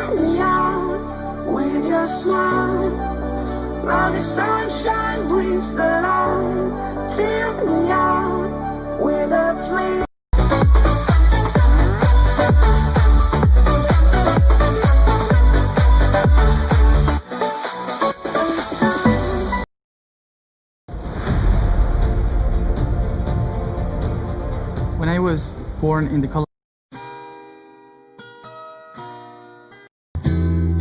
Fill me out with your smile. Now the sunshine brings the light. Fill me out with a flame. When I was born in the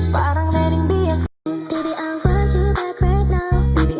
Parang letting be a baby, I want you back right now. Baby.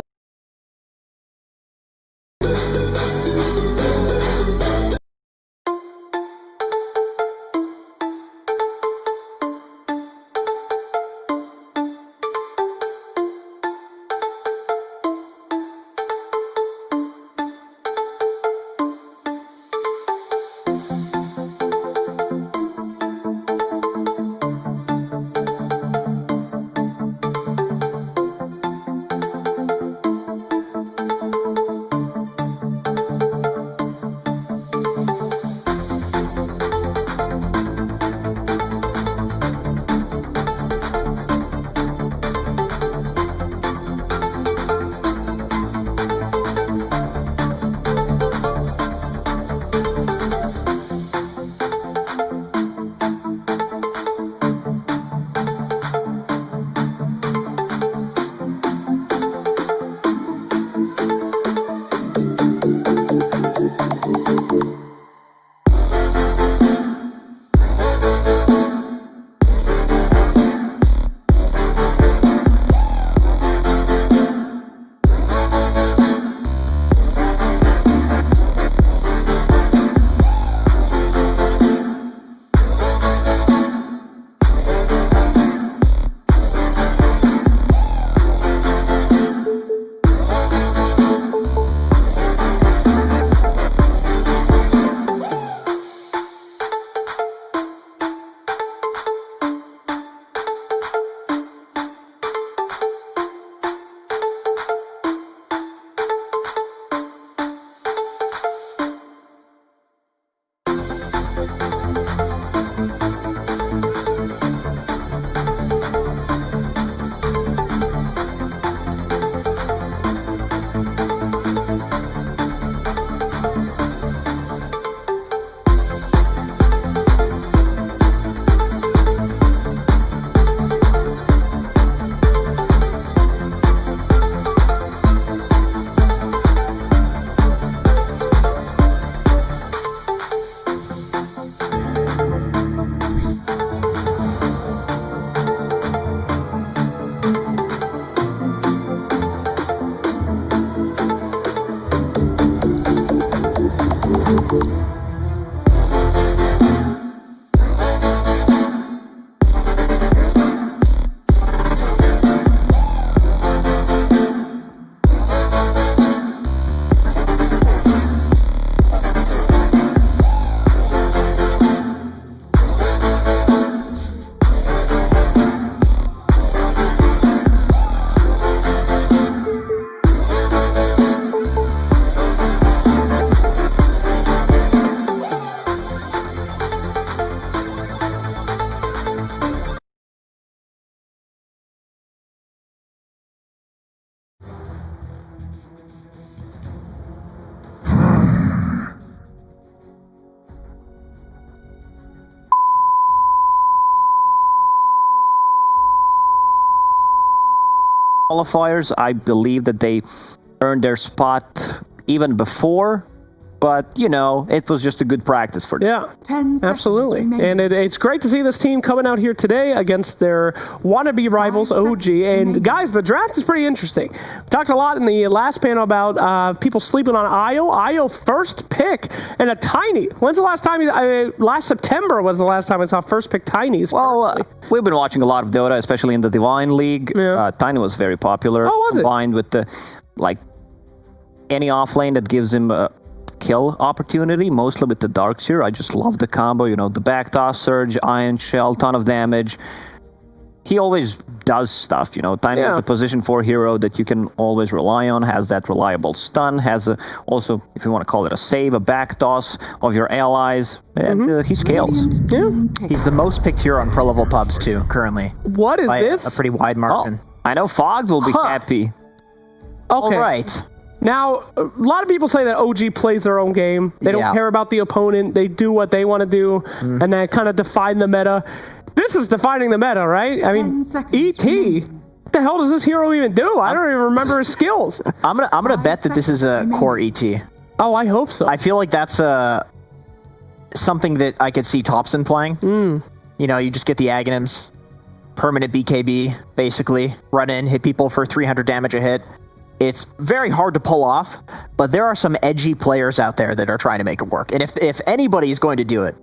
Qualifiers, I believe that they earned their spot even before, but you know, it was just a good practice for them. Yeah, 10 seconds absolutely. remaining. And it's great to see this team coming out here today against their wannabe rivals, 5 OG. seconds And remaining. guys, the draft is pretty interesting. We talked a lot in the last panel about people sleeping on Io. Io first pick and a tiny. When's the last time? Last September was the last time I saw first pick Tinys. Well, we've been watching a lot of Dota, especially in the Divine League. Yeah. Tiny was very popular. Oh, was it? Combined with the, like, any offlane that gives him a kill opportunity, mostly with the Darkseer. I just love the combo, you know, the back toss surge, Iron Shell, ton of damage. he always does stuff, you know. Tiny is a position 4 hero that you can always rely on, has that reliable stun, has also, if you want to call it a save, a back toss of your allies, and he scales. Yeah. He's the most picked hero on pro level pubs too, currently. What is By this? a pretty wide margin. I know Fog will be happy. All Okay. right. Now, a lot of people say that OG plays their own game. They don't care about the opponent. They do what they want to do, and they kind of define the meta. This is defining the meta, right? I mean, 10 seconds ET. remaining. What the hell does this hero even do? I don't even remember his skills. I'm gonna bet that this is a core ET. Oh, I hope so. I feel like that's something that I could see Thompson playing. You know, you just get the Aghanims, permanent BKB, basically. Run in, hit people for 300 damage a hit. It's very hard to pull off, but there are some edgy players out there that are trying to make it work. And if anybody is going to do it,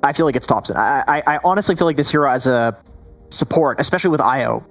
I feel like it's Thompson. I honestly feel like this hero as a support, especially with IO,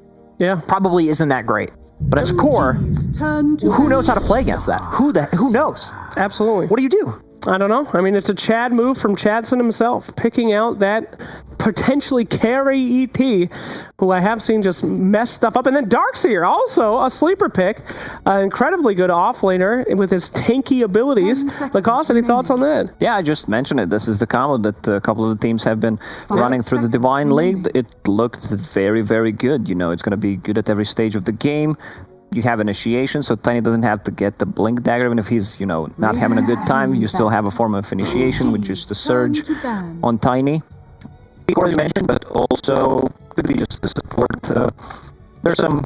probably isn't that great. But as a core, who knows how to play against that? Who knows? Absolutely. What do you do? I don't know. I mean, it's a Chad move from Chadson himself, picking out that potentially carry ET, who I have seen just mess stuff up. And then Darkseer, also a sleeper pick, incredibly good offlaner with his tanky abilities. Lacoste, any thoughts on that? Yeah, I just mentioned it. This is the combo that a couple of the teams have been running through the Divine League. It looked very, very good. You know, it's going to be good at every stage of the game. You have initiation, so Tiny doesn't have to get the Blink Dagger. Even if he's, you know, not having a good time, you still have a form of initiation, which is the Surge on Tiny. Of course, you mentioned, but also could be just the support. There's some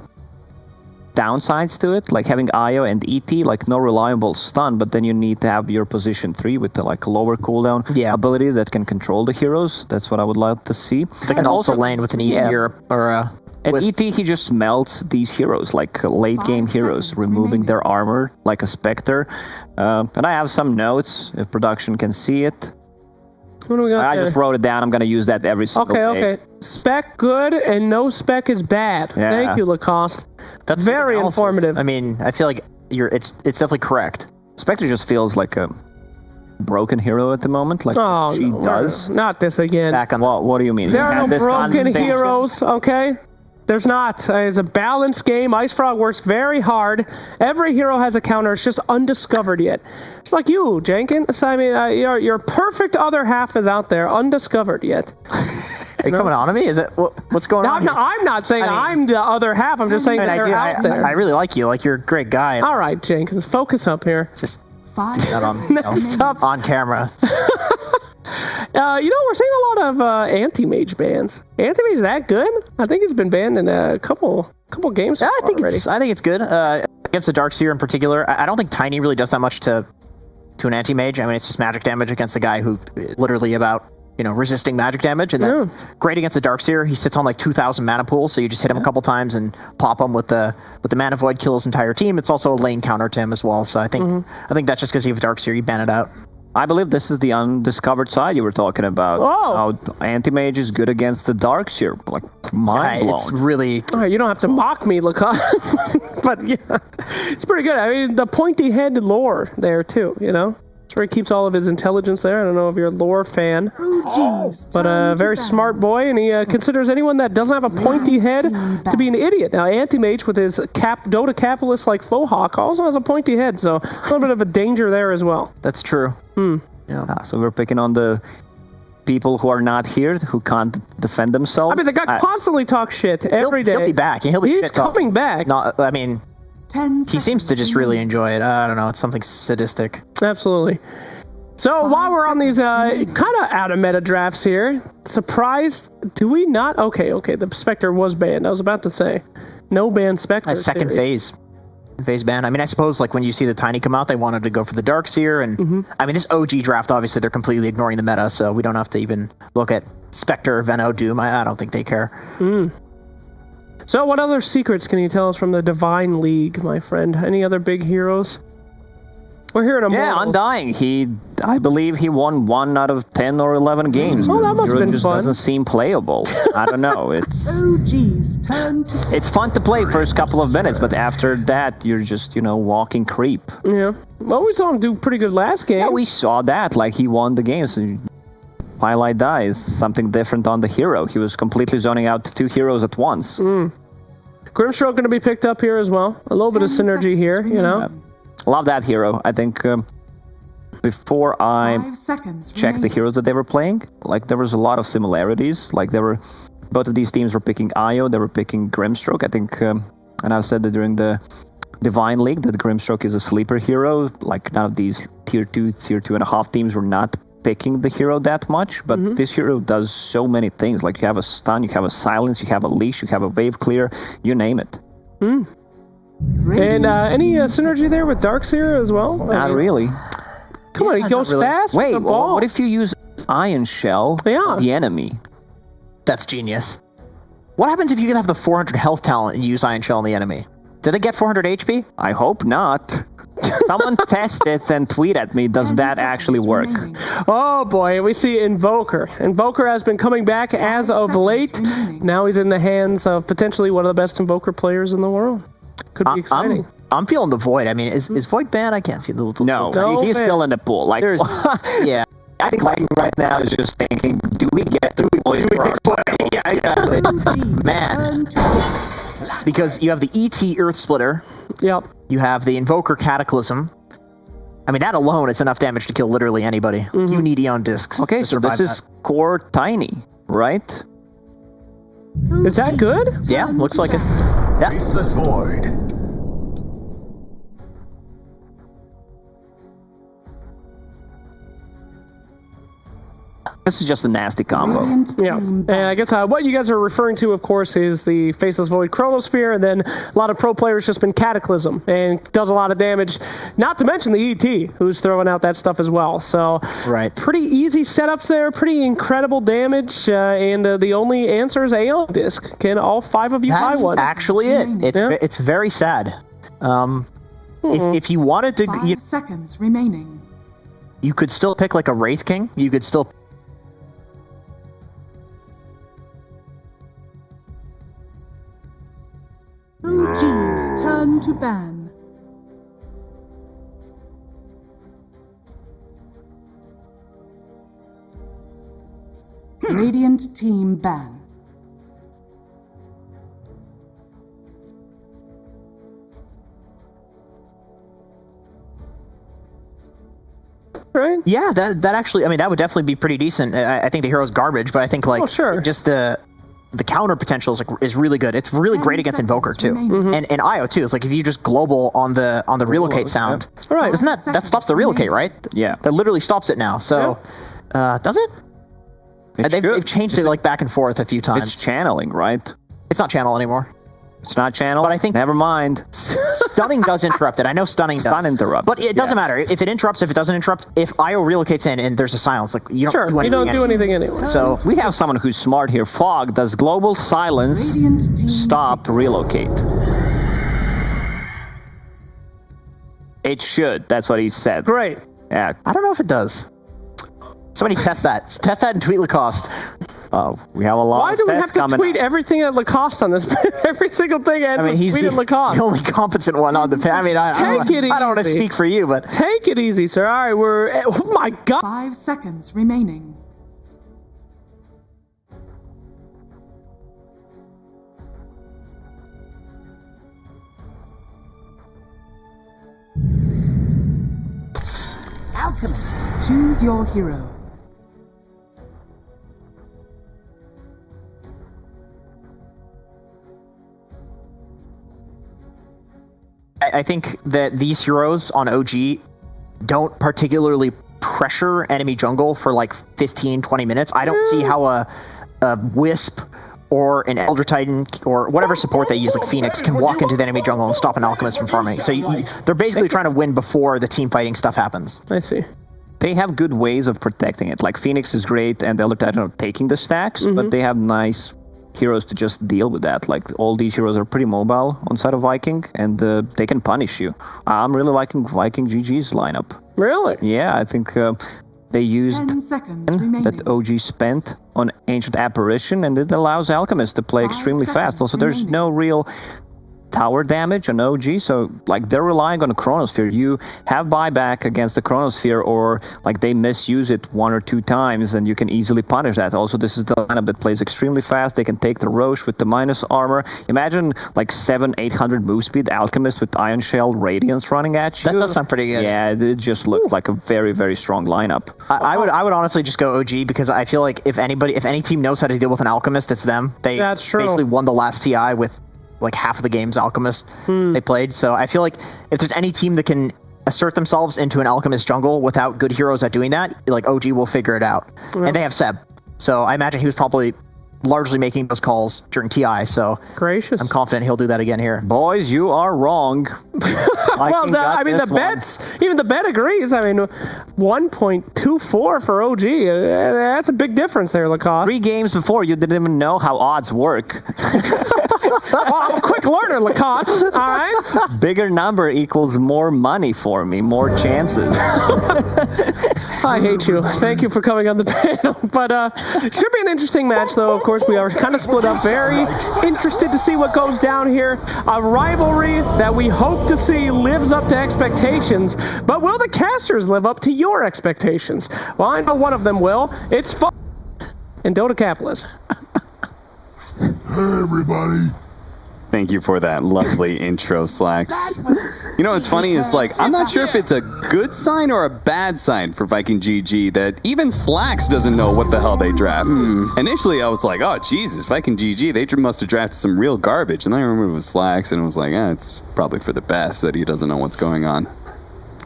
downsides to it, like having IO and ET, like no reliable stun, but then you need to have your position 3 with the like lower cooldown ability that can control the heroes. That's what I would like to see. They can also lane with an ET or a... And ET, he just melts these heroes, like late game heroes, removing their armor like a Spectre. And I have some notes, if production can see it. What do we got I there? just wrote it down. I'm going to use that every single day. Okay. Spec good and no spec is bad. Yeah. Thank you, Lacoste. That's very analysis. informative. I mean, I feel like it's definitely correct. Spectre just feels like a broken hero at the moment, like she does. Not this again. Back on What do you mean? There are no This broken conversation? heroes, okay? There's not. It's a balanced game. Ice Frog works very hard. Every hero has a counter. It's just undiscovered yet. It's like you, Jenkins. I mean, your perfect other half is out there, undiscovered yet. Are you coming on to me? Is it what's going on? I'm not saying I'm the other half. I'm just saying they're out there. I really like you. Like, you're a great guy. All right, Jenkins, focus up here. Just 5 not on, seconds remaining. on camera. We're seeing a lot of anti-mage bans. Anti-mage is that good? I think it's been banned in a couple games. I think already. it's good. Against the Darkseer in particular, I don't think Tiny really does that much to an anti-mage. I mean, it's just magic damage against a guy who literally about resisting magic damage, and then great against the Darkseer. He sits on like 2,000 mana pool, so you just hit him a couple times and pop him with the mana void, kill his entire team. It's also a lane counter to him as well. So I think that's just because you have Darkseer, you ban it out. I believe this is the undiscovered side you were talking about. Oh. How anti-mage is good against the Darkseer. Like, mind blown. It's really... All right, you don't have to mock me, Lacoste. But yeah, it's pretty good. I mean, the pointy head lore there too, It's where he keeps all of his intelligence there. I don't know if you're a lore fan, but a very smart boy, and he considers anyone that doesn't have a pointy head to be an idiot. Now, Anti-Mage with his Dota capitalist like Fohawk also has a pointy head, so a little bit of a danger there as well. That's true. So we're picking on the people who are not here, who can't defend themselves. I mean, the guy constantly talks shit every day. He'll be back. He'll be He's coming back. No, I mean... 10 He seems to just really enjoy it. I don't know. It's something sadistic. Absolutely. So while we're on these kind of out of meta drafts here, surprised, do we not? Okay, the Spectre was banned. I was about to say, no ban Spectre. Second phase ban. I mean, I suppose like when you see the Tiny come out, they wanted to go for the Darkseer, and I mean, this OG draft, obviously they're completely ignoring the meta, so we don't have to even look at Spectre, Veno, Doom. I don't think they care. So what other secrets can you tell us from the Divine League, my friend? Any other big heroes? We're here in Immortal. Yeah, Undying. I believe he won 1 out of 10 or 11 games. Oh, that must have been just fun. doesn't seem playable. I don't know. OG's turn to It's fun to play first couple of minutes, but after that, you're just, walking creep. Yeah. Well, we saw him do pretty good last game. Yeah, we saw that. Like, he won the game. So highlight dies. Something different on the hero. He was completely zoning out 2 heroes at once. Grimstroke going to be picked up here as well. A little bit of synergy here, you know. Love that hero. I think before I 5 seconds checked the remaining. heroes that they were playing, like there was a lot of similarities. Like both of these teams were picking Io, they were picking Grimstroke. I think, and I've said that during the Divine League that Grimstroke is a sleeper hero. Like none of these tier 2.5 teams were not picking the hero that much, but this hero does so many things. Like you have a stun, you have a silence, you have a leash, you have a wave clear, you name it. And any synergy there with Darkseer as well? Not really. Come on, he goes fast Wait, with the ball. what if you use Iron Shell Yeah. the enemy? That's genius. What happens if you can have the 400 health talent and use Iron Shell on the enemy? Do they get 400 HP? I hope not. Someone test it and tweet at me. Does 10 that seconds actually work? remaining. Oh boy, we see Invoker. Invoker has been coming back as of seconds late. remaining. Now he's in the hands of potentially one of the best Invoker players in the world. Could be exciting. I'm feeling the Void. I mean, is Void banned? I can't see the little... No, No, he's man. still in the pool. Like, There's... yeah. I think Viking right now is just thinking, do we get through? Yeah, exactly. Teams Man. turn to Because you have the ET Earth Splitter, Yep. you have the Invoker Cataclysm. I mean, that alone is enough damage to kill literally anybody. You need Eon Discs. Okay, to so survive this is core Tiny, right? Is that good? that. Yeah, looks like it. Yeah. Faceless Void. This is just a nasty combo. Radiant Yeah, team and back. I guess what you guys are referring to, of course, is the Faceless Void Chronosphere, and then a lot of pro players just been Cataclysm, and does a lot of damage, not to mention the ET, who's throwing out that stuff as well. So, Right. pretty easy setups there, pretty incredible damage, and the only answer is Aeon Disc. Can all 5 of you buy That's one? actually it. It's Yeah. it's very sad. If you wanted to, 5 seconds remaining. you could still pick like a Wraith King. You could still... OGs turn to ban. Radiant team ban. Right? Yeah, that actually, I mean, that would definitely be pretty decent. I think the hero's garbage, but I think like Oh, sure. just the counter potential is really good. It's really 10 great against seconds Invoker too, remaining. and Io too. It's like if you just global on the relocate sound, All right. doesn't that stops the relocate, right? Yeah. That literally stops it now. So, does it? They've changed it like back and forth a few times. It's channeling, right? It's not channel anymore. It's not channel. But I think- Never mind. Stunning does interrupt it. I know stunning does. Stun interrupt. But it doesn't matter if it interrupts. If it doesn't interrupt, if Io relocates in and there's a silence, like you don't Sure, do you anything. don't do anyway. anything anyway. So We have someone who's smart here. Fog does global silence Radiant team stop relocate. It should. That's what he said. Great. Yeah. I don't know if it does. Somebody test that. Test that and tweet Lacoste. We have a lot Why of do we have tests to coming tweet out. evering at Lacoste on this? Every single thing ends I mean, with he's tweet at the Lacoste. only competent one on the panel. I mean, I don't want to easy. speak for you, but Take it easy, sir. All right, oh my God. 5 seconds remaining. Alchemist, choose your hero. I think that these heroes on OG don't particularly pressure enemy jungle for like 15, 20 minutes. I don't see how a Wisp or an Elder Titan or whatever support they use, like Phoenix, can walk into the enemy jungle and stop an Alchemist from farming. So they're basically trying to win before the team fighting stuff happens. I see. They have good ways of protecting it. Like Phoenix is great and the Elder Titan are taking the stacks, but they have nice heroes to just deal with that. Like all these heroes are pretty mobile on side of Viking, and they can punish you. I'm really liking Viking GG's lineup. Really? Yeah, I think they used 10 seconds remaining. that OG spent on Ancient Apparition, and it allows Alchemist to play 5 extremely fast. seconds Also, there's remaining. no real tower damage on OG, so like they're relying on a Chronosphere. You have buyback against the Chronosphere, or like they misuse it 1 or 2 times, and you can easily punish that. Also, this is the lineup that plays extremely fast. They can take the Roche with the minus armor. Imagine like 700-800 move speed Alchemist with Ion Shell Radiance running at you. That does sound pretty good. Yeah, it just looked like a very, very strong lineup. I would honestly just go OG, because I feel like if any team knows how to deal with an Alchemist, it's them. They That's true. basically won the last TI with like half of the games Alchemist they played. So I feel like if there's any team that can assert themselves into an Alchemist jungle without good heroes at doing that, like OG will figure it out. And they have Seb. So I imagine he was probably largely making those calls during TI. So Gracious. I'm confident he'll do that again here. Boys, you are wrong. Well, the bets, even the bet agrees. I mean, 1.24 for OG. That's a big difference there, Lacoste. 3 games before, you didn't even know how odds work. Well, I'm a quick learner, Lacoste. All right. Bigger number equals more money for me, more chances. I hate you. Thank you for coming on the panel. But should be an interesting match, though. Of course, we are kind of split up. Very interested to see what goes down here. A rivalry that we hope to see lives up to expectations. But will the casters live up to your expectations? Well, I know one of them will. It's fun and Dota Capitalist. Hey, everybody. Thank you for that lovely intro, Slacks. You know what's funny is, like, I'm not sure if it's a good sign or a bad sign for Viking GG that even Slacks doesn't know what the hell they draft. Initially, I was like, oh, Jesus, Viking GG, they must have drafted some real garbage. And then I remember it was Slacks, and it was like, it's probably for the best that he doesn't know what's going on.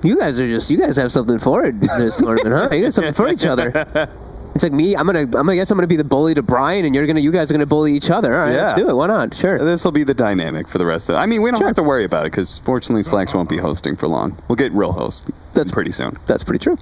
You guys have something for it this tournament, huh? You got something for each other. It's like me. I'm gonna be the bully to Brian, and you guys are gonna bully each other. All right, let's do it. Why not? Sure. This will be the dynamic for the rest of it. I mean, we don't have to worry about it because fortunately Slacks won't be hosting for long. We'll get real host. That's pretty soon. That's pretty true.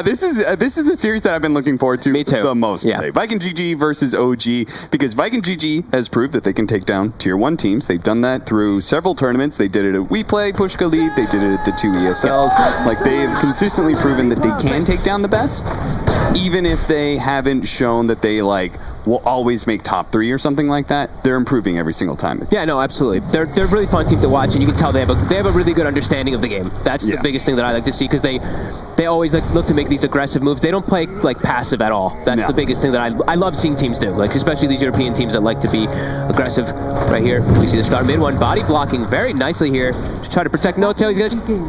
This is the series that I've been looking forward to the most today. Viking GG versus OG, because Viking GG has proved that they can take down tier 1 teams. They've done that through several tournaments. They did it at WePlay, Pushka League. They did it at the 2 ESLs. Like, they've consistently proven that they can take down the best, even if they haven't shown that they will always make top 3 or something like that. They're improving every single time. Yeah, no, absolutely. They're a really fun team to watch, and you can tell they have a really good understanding of the game. That's the biggest thing that I like to see, because they always look to make these aggressive moves. They don't play passive at all. That's the biggest thing that I love seeing teams do. Especially these European teams that like to be aggressive. Right here, we see the star mid one body blocking very nicely here to try to protect No-Tail. He's gonna.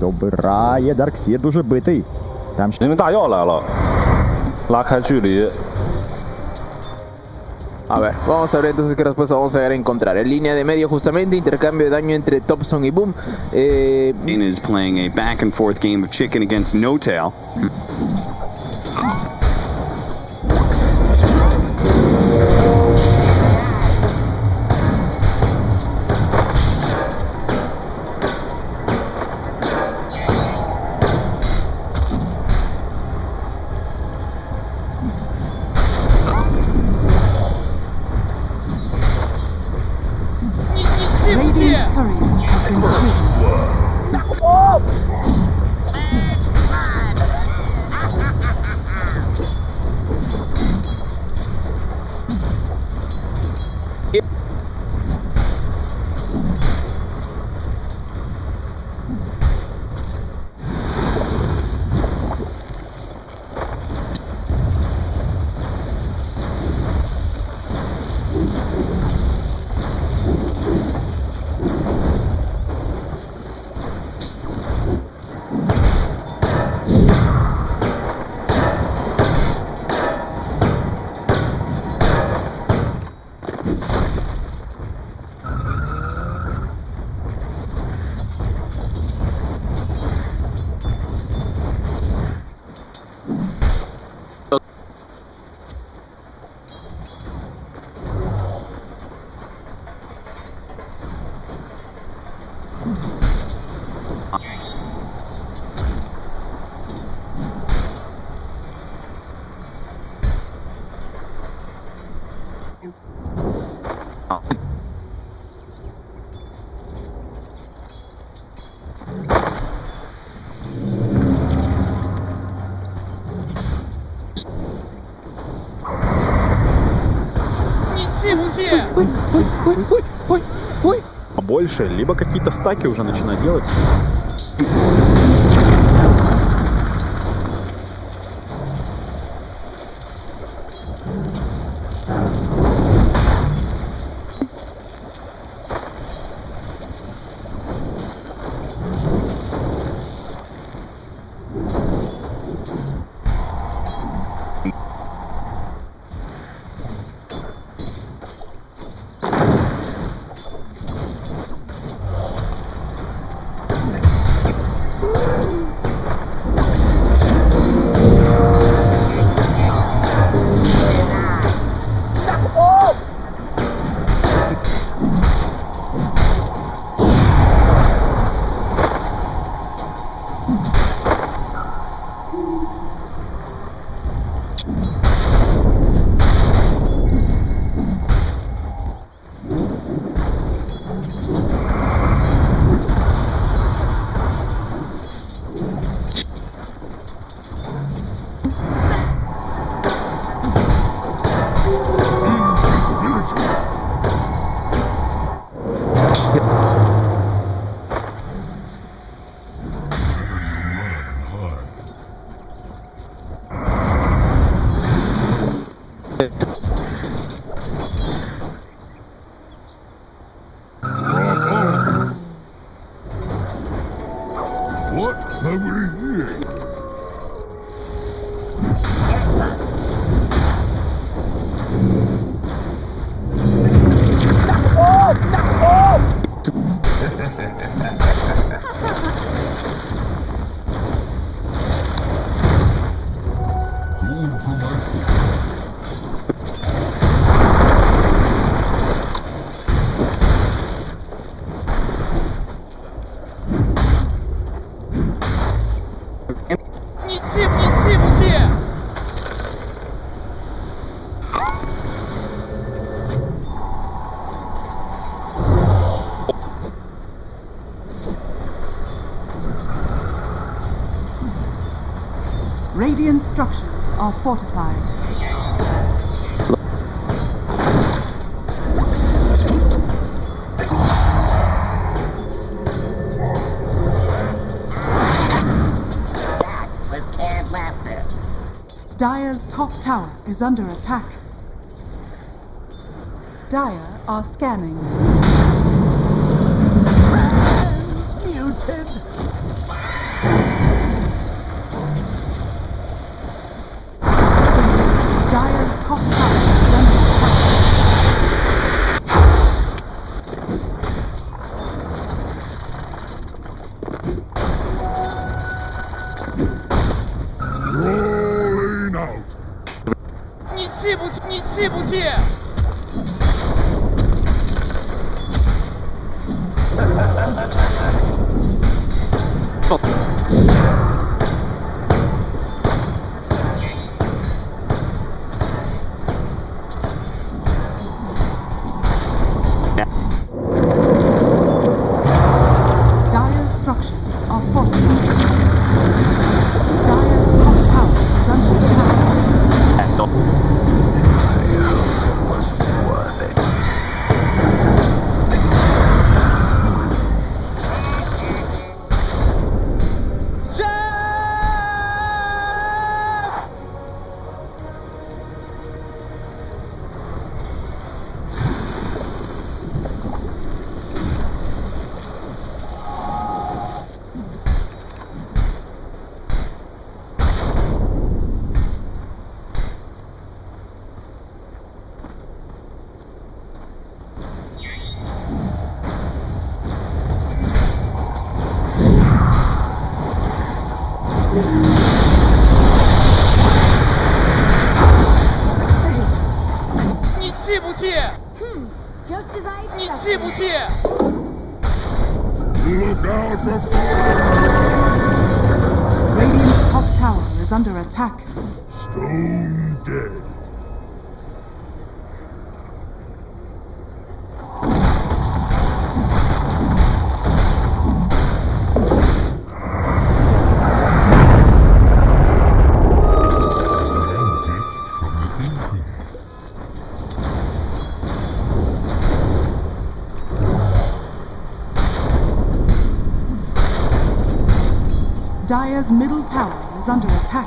Добирає, Дарксір дуже битий. Там 因为大药来了，拉开距离。 A ver, vamos a ver entonces qué respuesta vamos a encontrar. En línea de medio justamente, intercambio de daño entre Thompson y Boom. Dean is playing a back and forth game of chicken against No-Tail. Больше, либо какие-то стаки уже начинать делать. Radiant structures are fortified. That was canned laughter. Dire's top tower is under attack. Dire are scanning. Muted. Dire's top tower is under attack. Rolling out. 你气不气？ Dire's structures are fortified. Dire's top tower is under attack. Was worth it. Just as I expected. 你气不气？ Look out for fire! Radiant's top tower is under attack. Stone dead. Dire's middle tower is under attack.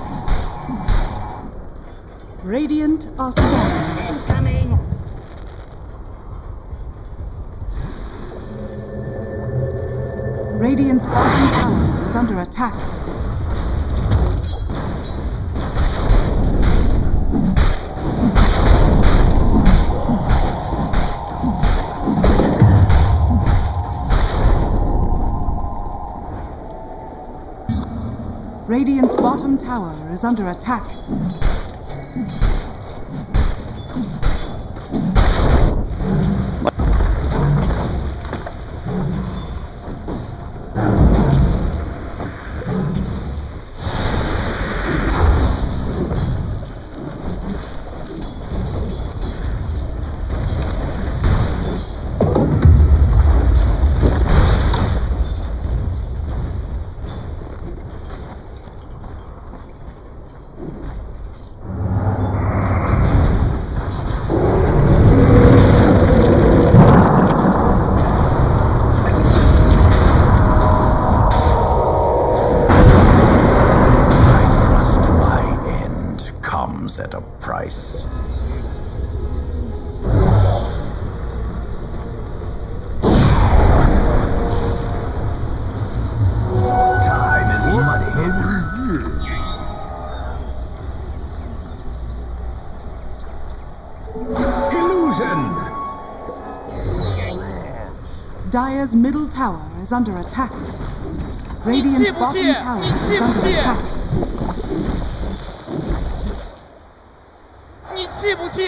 Radiant are scanning. Incoming. Radiant's bottom tower is under attack. Radiant's bottom tower is under attack. At a price. Time is money. Illusion. Dire's middle tower is under attack. Radiant's bottom tower is under attack. 你气不气？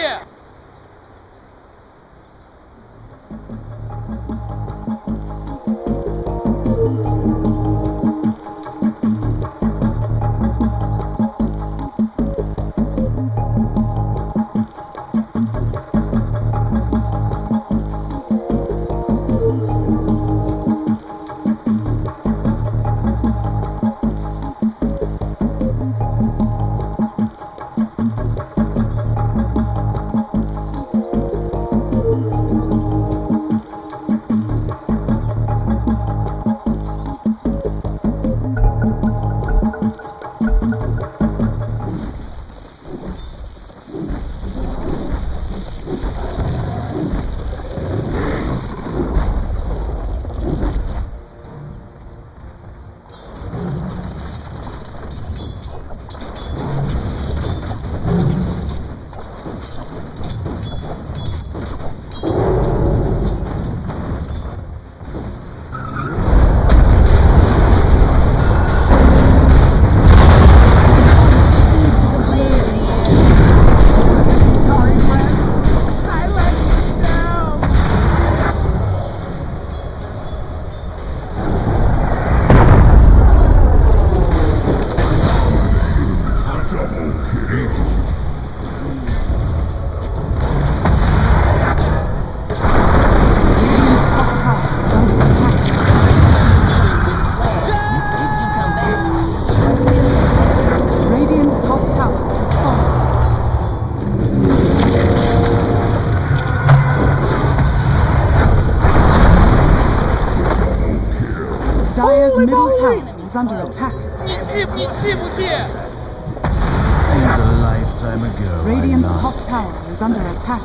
Dire's middle tower is under attack. 你气不气？ Seems a lifetime ago. Radiant's top tower is under attack.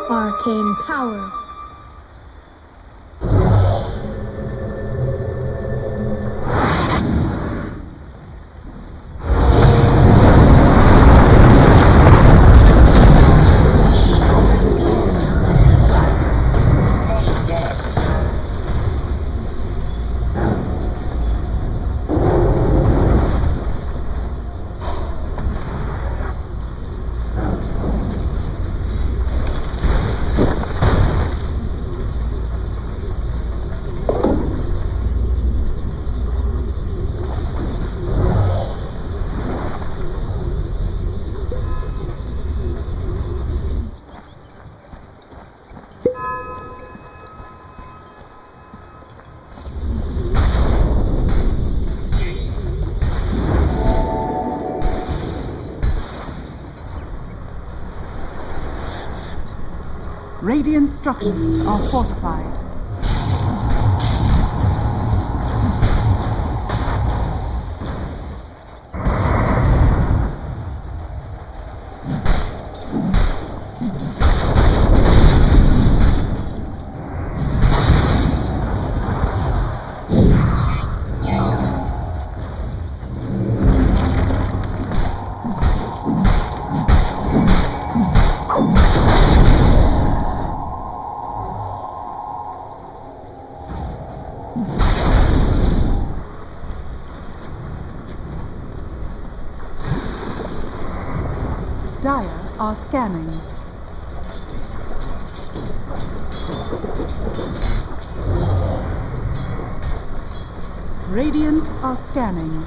Arcane power. Radiant structures are fortified. Dire are scanning. Radiant are scanning.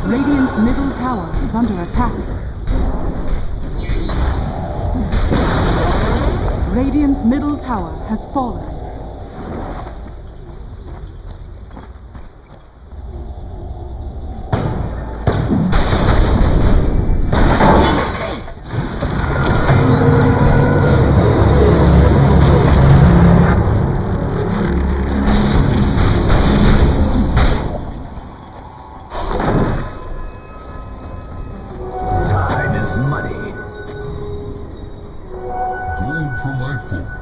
Radiant's middle tower is under attack. Radiant's middle tower has fallen. Time is money. Hold for my form.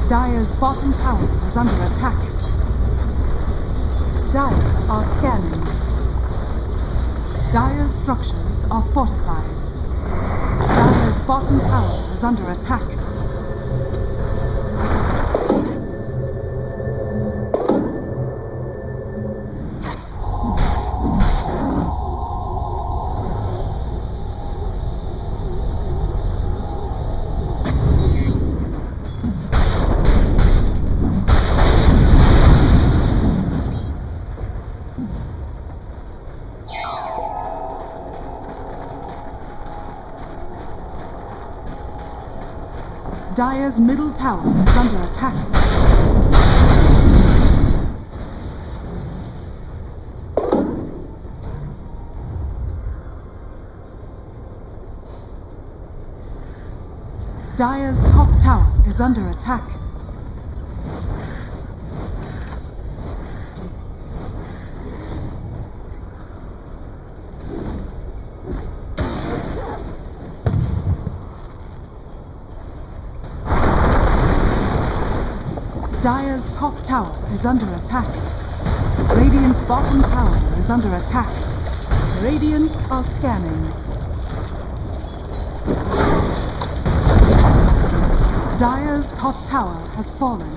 Dire's bottom tower is under attack. Dire are scanning. Dire's structures are fortified. Dire's bottom tower is under attack. Dire's middle tower is under attack. Dire's top tower is under attack. Dire's top tower is under attack. Radiant's bottom tower is under attack. Radiant are scanning. Dire's top tower has fallen.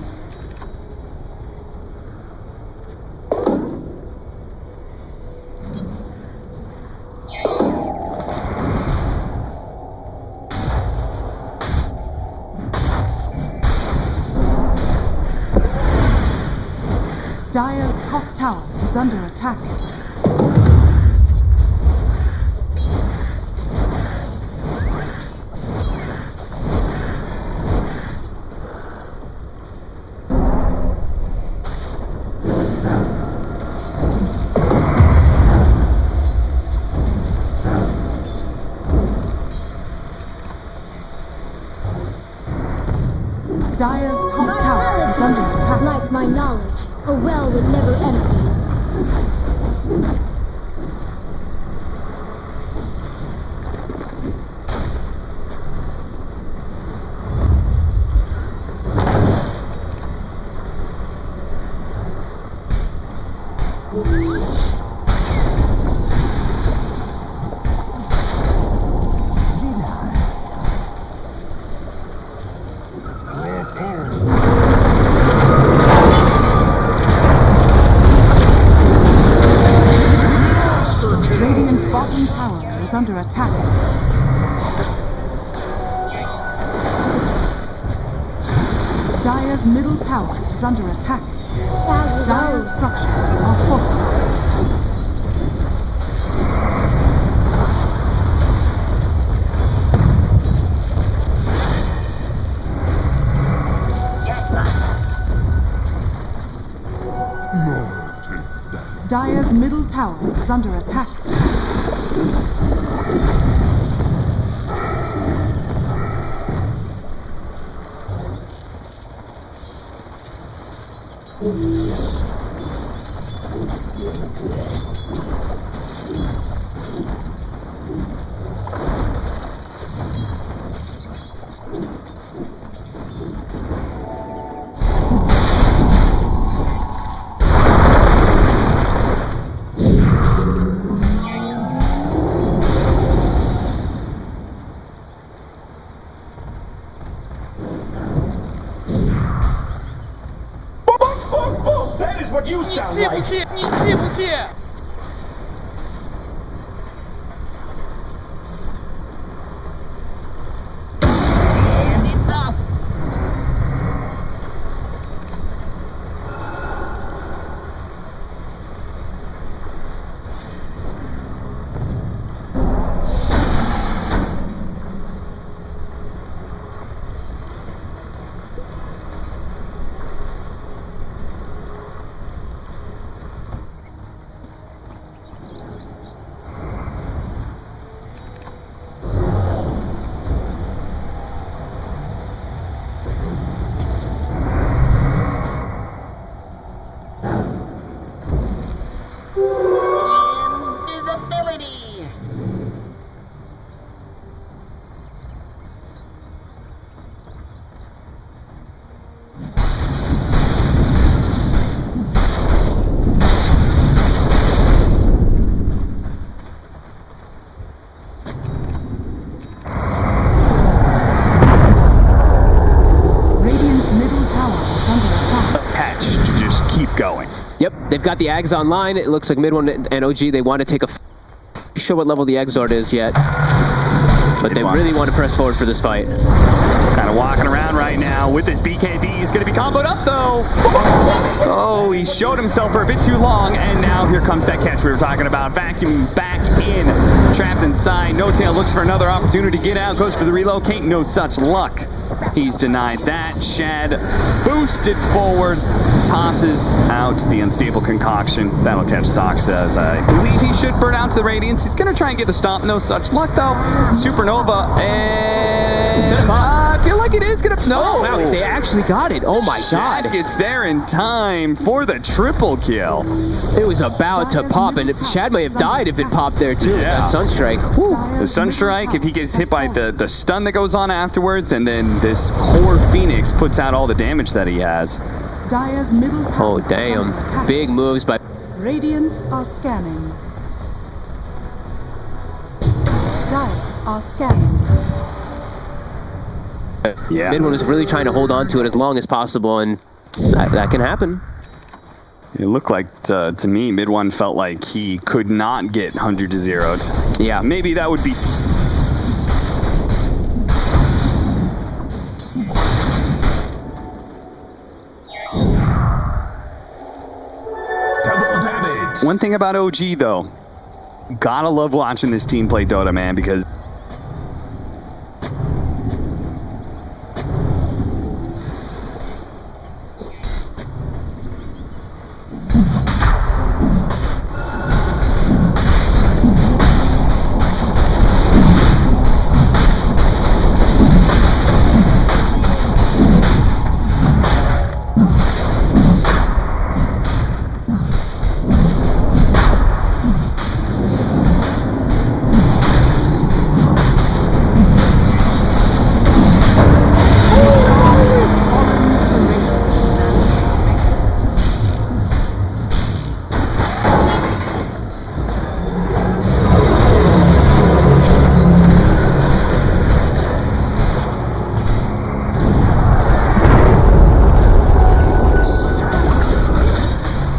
Dire's top tower is under attack. Dire's top tower is under attack. Like my knowledge, a well that never empties. Radiant's bottom tower is under attack. Dire's middle tower is under attack. Dire's structures are fortified. Dire's middle tower is under attack. That is what you sound like. 你气不气？ Yep, they've got the Ags online. It looks like mid one and OG, they want to take a... Sure what level the Exort is yet. But they really want to press forward for this fight. Kind Kind of walking around right now with his BKB. He's going to be comboed up, though. Oh, he showed himself for a bit too long, and now here comes that catch we were talking about. Vacuuming back in, trapped inside. No Tail looks for another opportunity to get out, goes for the relocate. No such luck. He's denied that. Shad boosted forward, tosses out the unstable concoction. That'll catch Sox, as I believe he should burn out to the Radiance. He's going to try and get the stomp. No such luck, though. Supernova, and I feel like it is going to... No! Oh, wow, they actually got it. Oh, my God. Shad gets there in time for the triple kill. It was about to pop, and Shad may have died if it popped there, too. Yeah. That Sunstrike. Whew. The Sunstrike, if he gets hit by the stun that goes on afterwards, and then this Core Phoenix puts out all the damage that he has. Dire's middle tower Oh, is damn. under attack. Big moves by... Radiant are scanning. Dire are scanning. Yeah. Mid one is really trying to hold on to it as long as possible, and that can happen. It looked like, to me, Mid One felt like he could not get 100 to 0'd. Yeah. Maybe that would be... Double damage. One thing about OG, though, gotta love watching this team play Dota, man, because...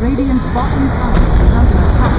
Radiant's bottom tower is under attack.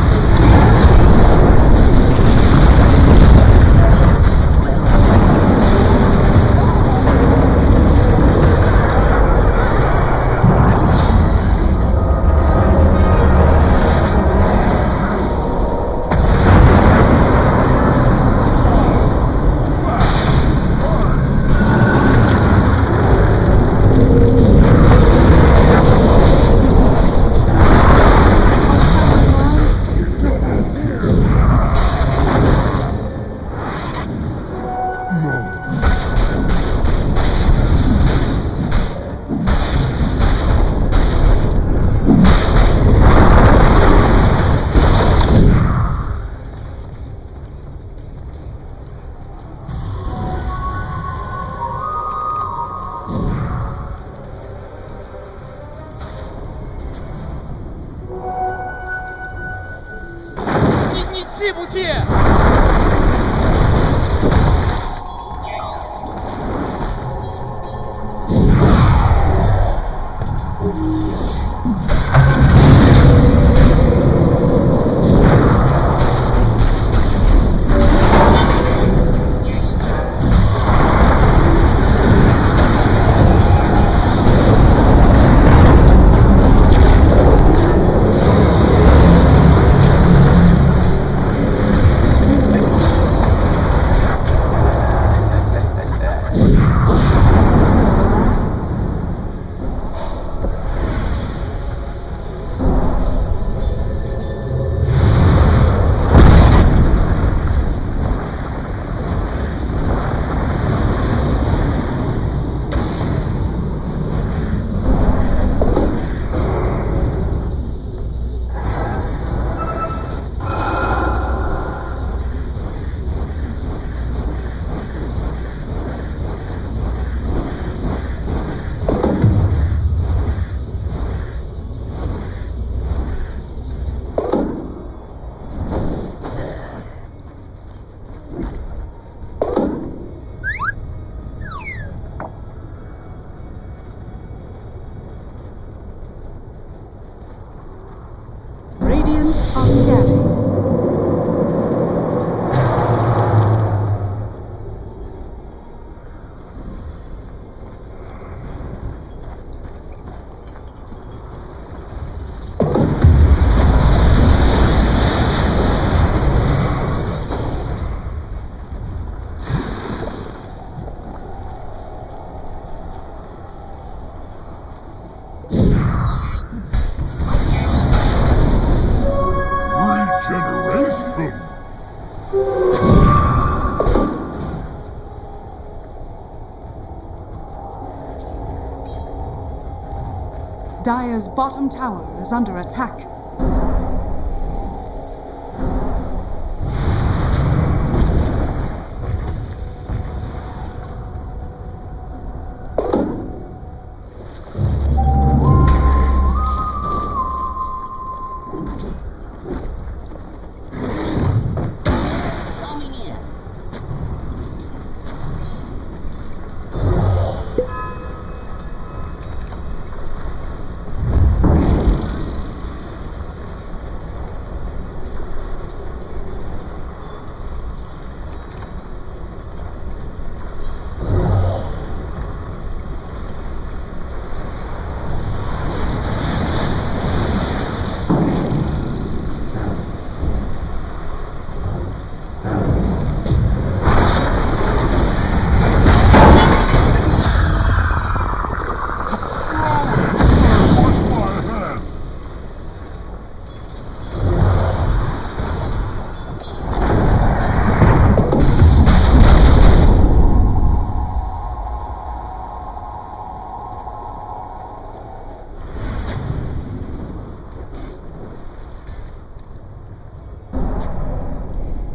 Dire's bottom tower is under attack.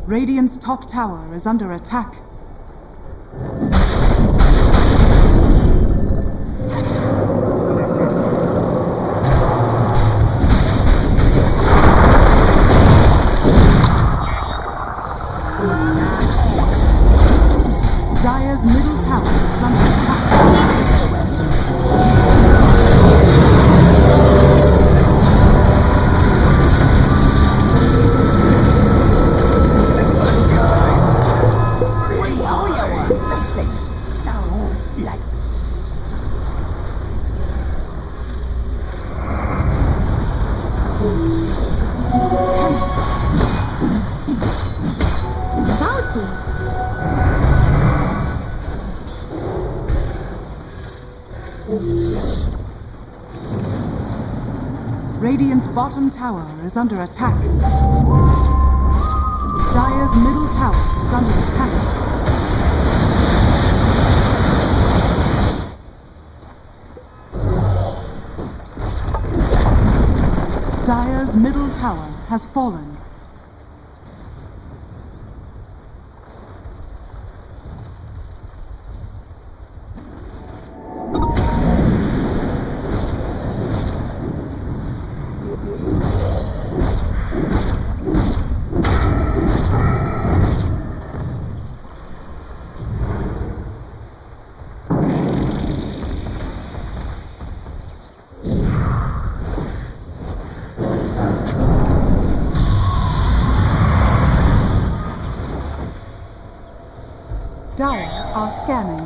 Radiant's top tower is under attack. Dire's middle tower is under attack. Radiant's bottom tower is under attack. Dire's middle tower is under attack. Dire's middle tower has fallen. Dire are scanning.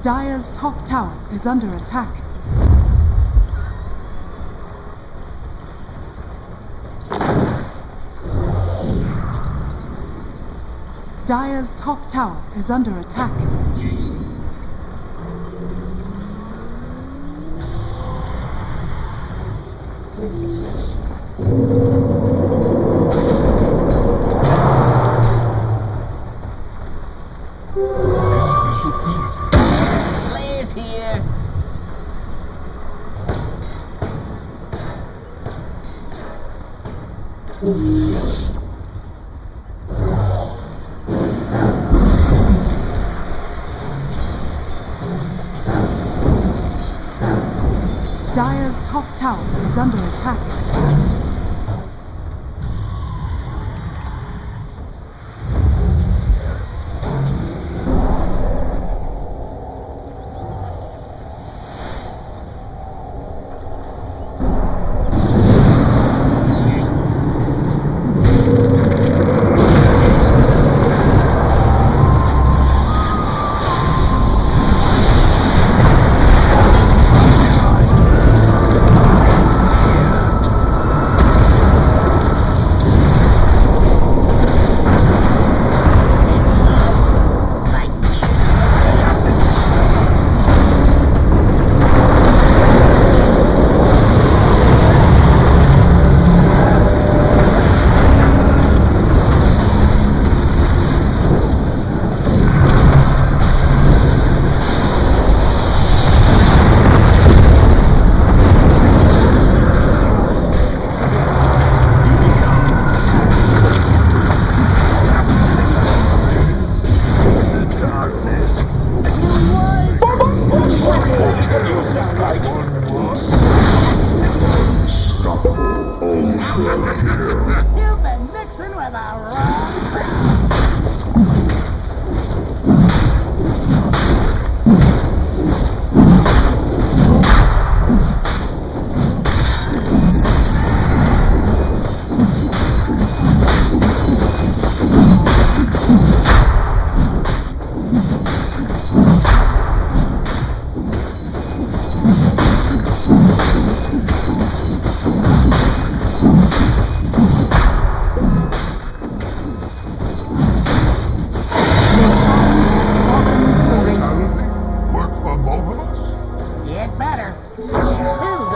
Dire's top tower is under attack. Dire's top tower is under attack. Players here. Dire's top tower is under attack.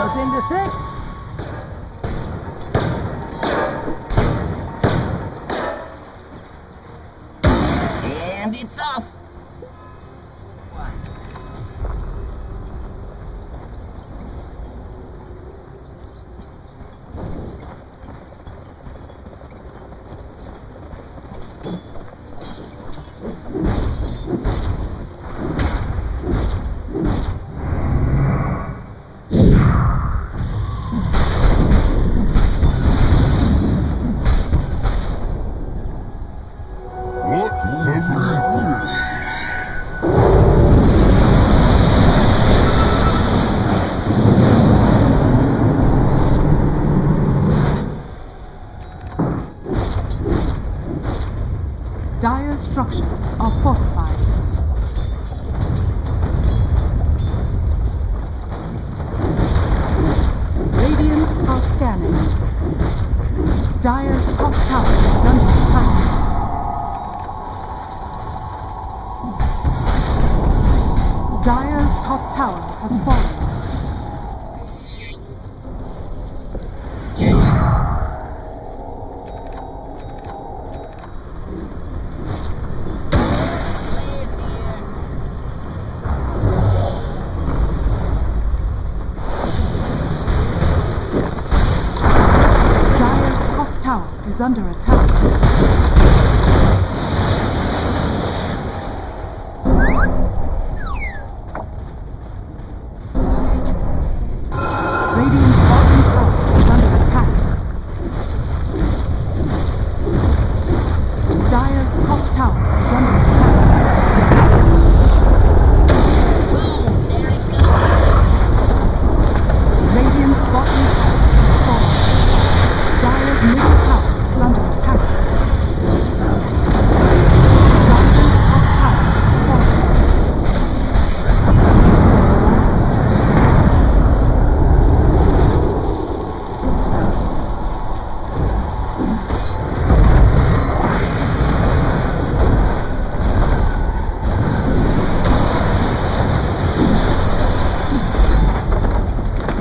goes into 6. And it's off. Dire's structures are fortified. Radiant are scanning. Dire's top tower is under attack. Dire's top tower has fallen. Is under attack. Radiant's bottom tower is under attack. Dire's top tower is under attack. Radiant's bottom tower is fallen. Dire's middle tower is under attack. Dire's top tower is falling.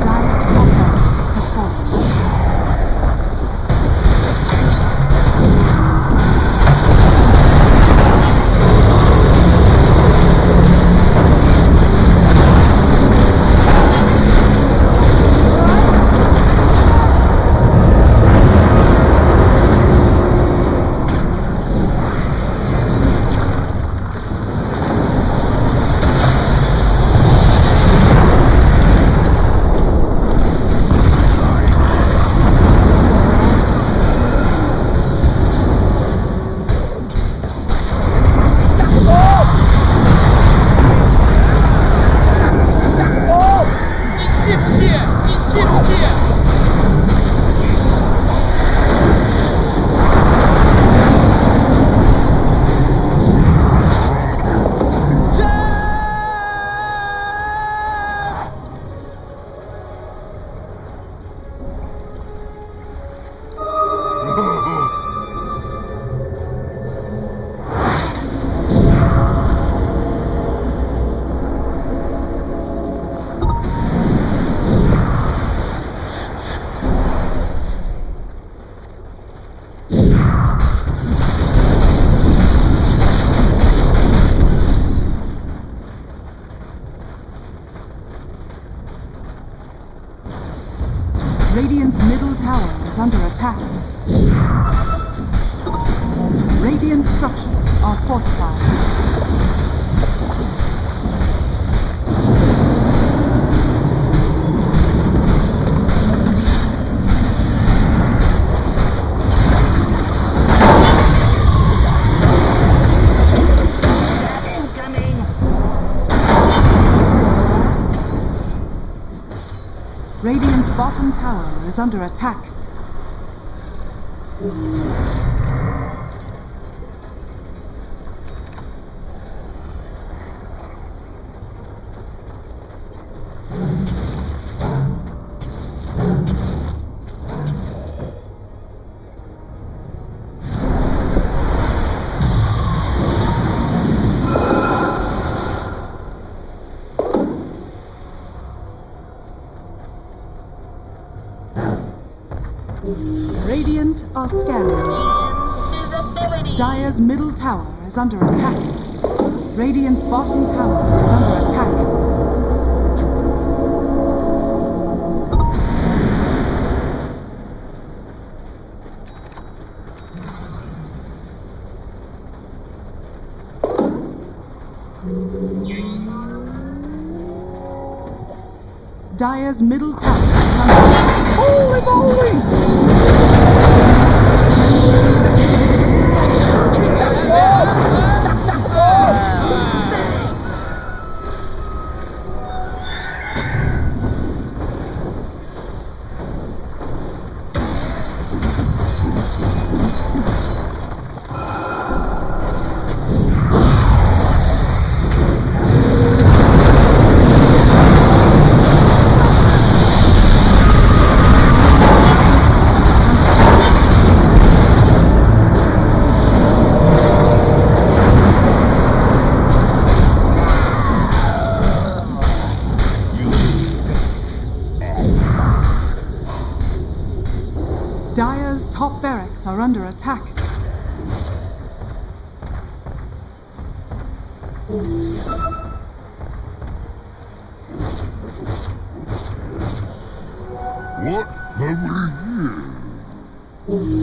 Dire's top barracks has fallen. Radiant's middle tower is under attack. Radiant structures are fortified. Radiant's bottom tower is under attack. Radiant are scanning. Dire's middle tower is under attack. Radiant's bottom tower is under attack. Dire's middle tower is under attack. Holy moly! Dire's top barracks are under attack. What have we here?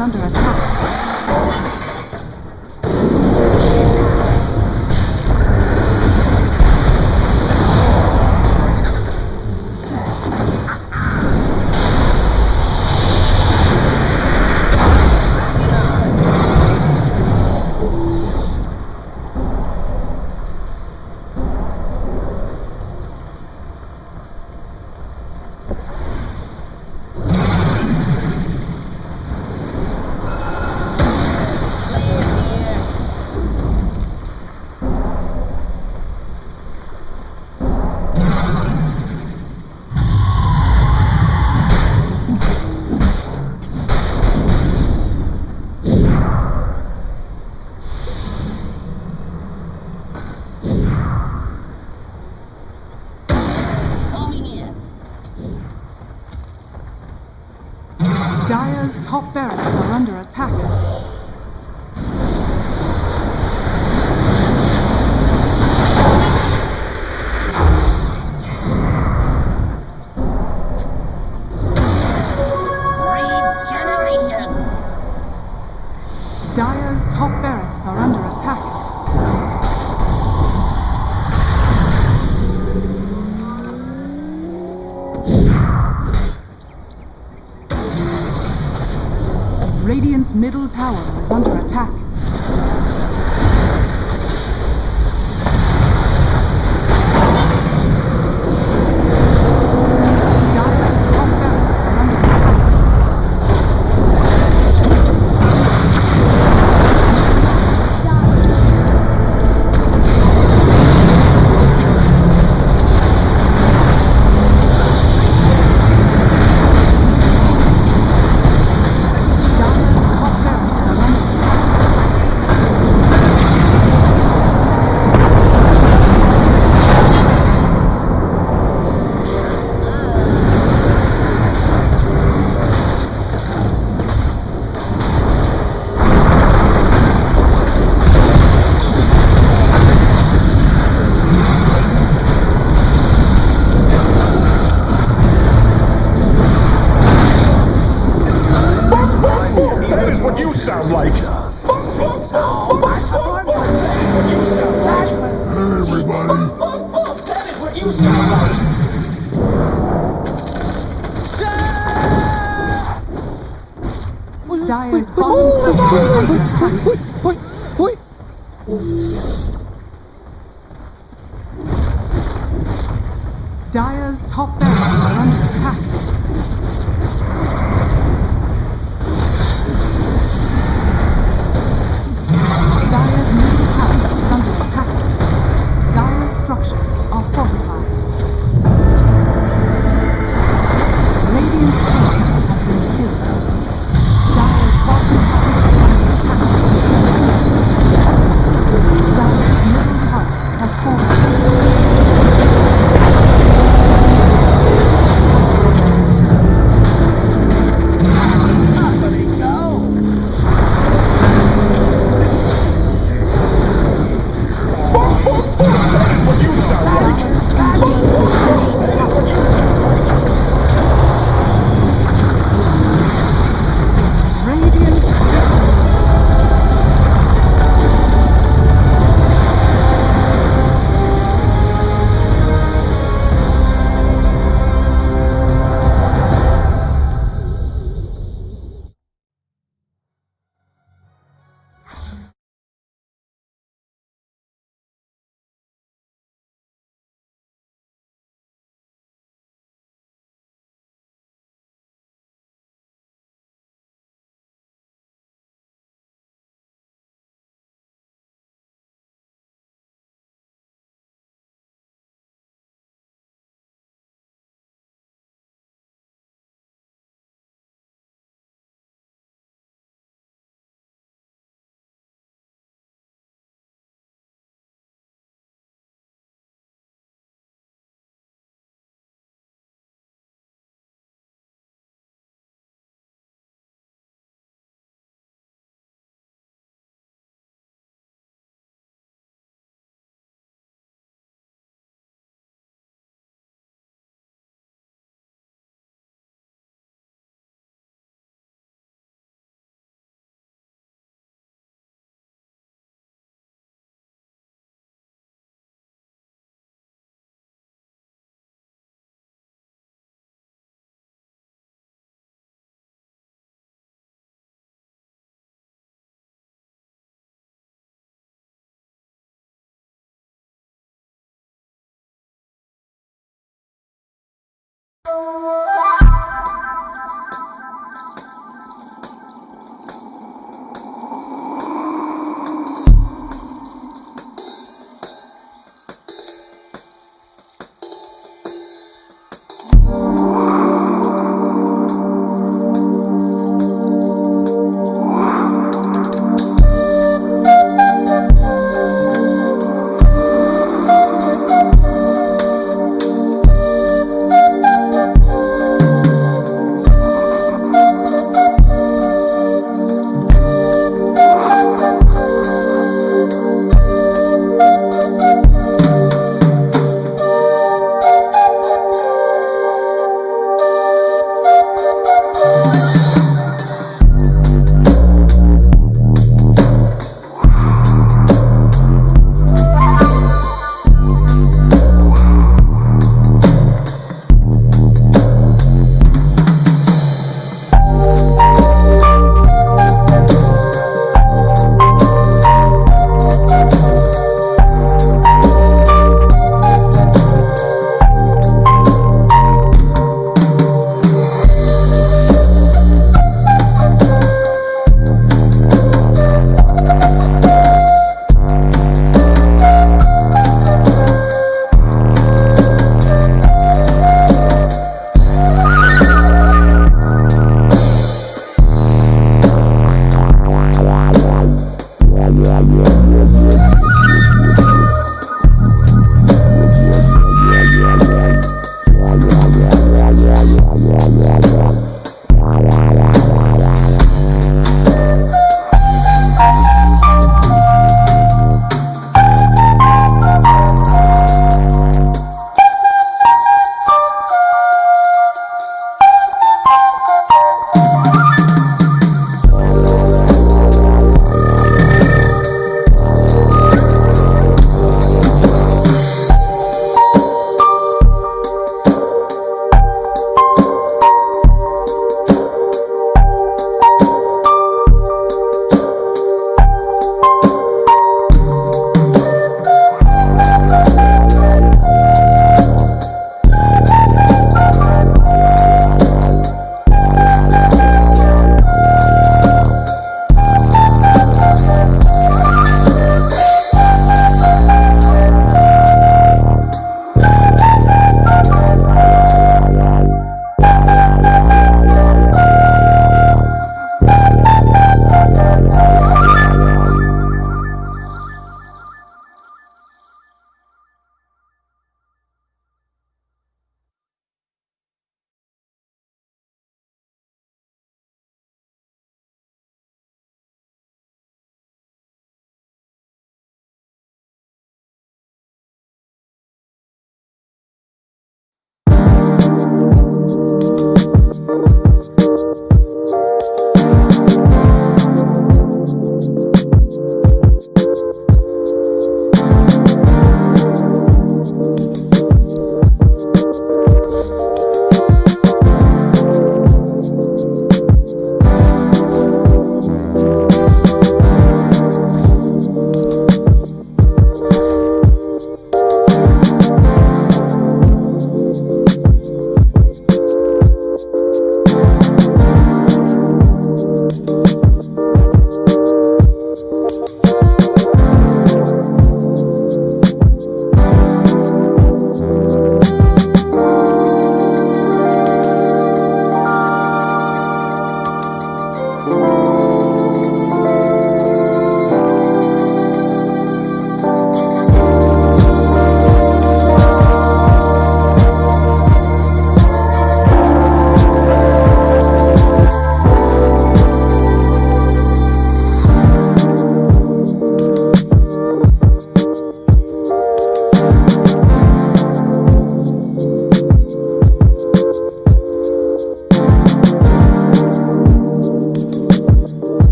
Under attack. Dire's top barracks are under attack. Regeneration. Dire's top barracks are under attack. Radiant's middle tower is under attack. Dire's top barracks are under attack. Dire's top barracks are under attack. Dire's bottom tower is under attack. Dire's top barracks are under attack. Dire's middle tower is under attack. Dire's structures are fortified. Radiant's tower has been killed. Dire's bottom tower is under attack. Dire's middle tower has fallen. What you sound like?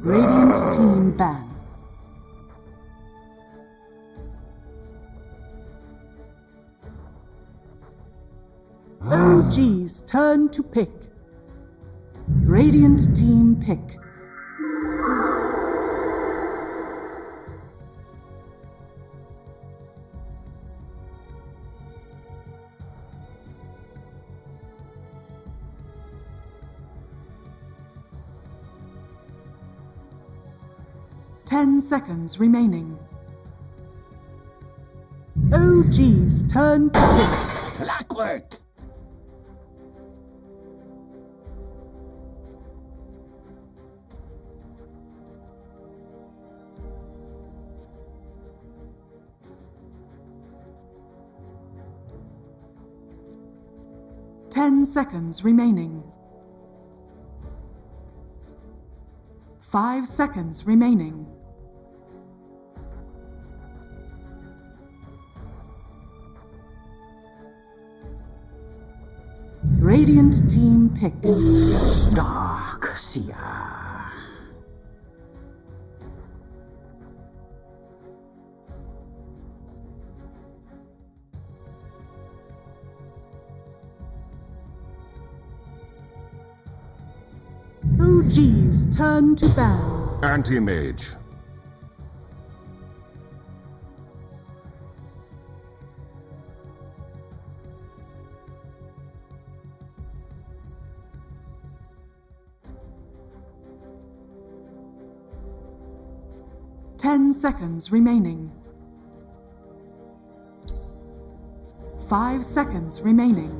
Radiant team ban. OG's turn to pick. Radiant team pick. Ten seconds remaining. OG's turn to pick. Clockwork! 10 seconds remaining. 5 seconds remaining. Radiant team pick. Dark Seer. OG's turn to ban. Anti-mage. Ten seconds remaining. 5 seconds remaining.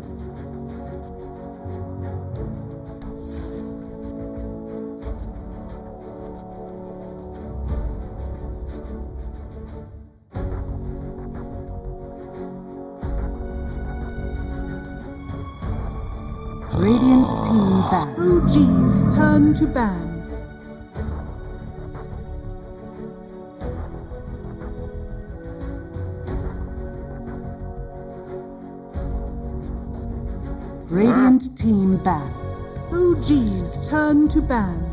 Radiant team ban. OG's turn to ban. Radiant team ban. OG's turn to ban.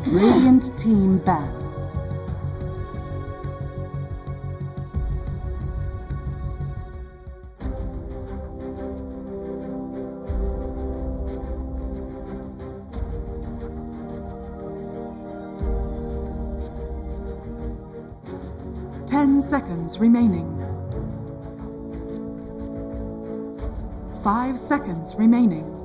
Radiant team ban. Ten seconds remaining. 5 seconds remaining.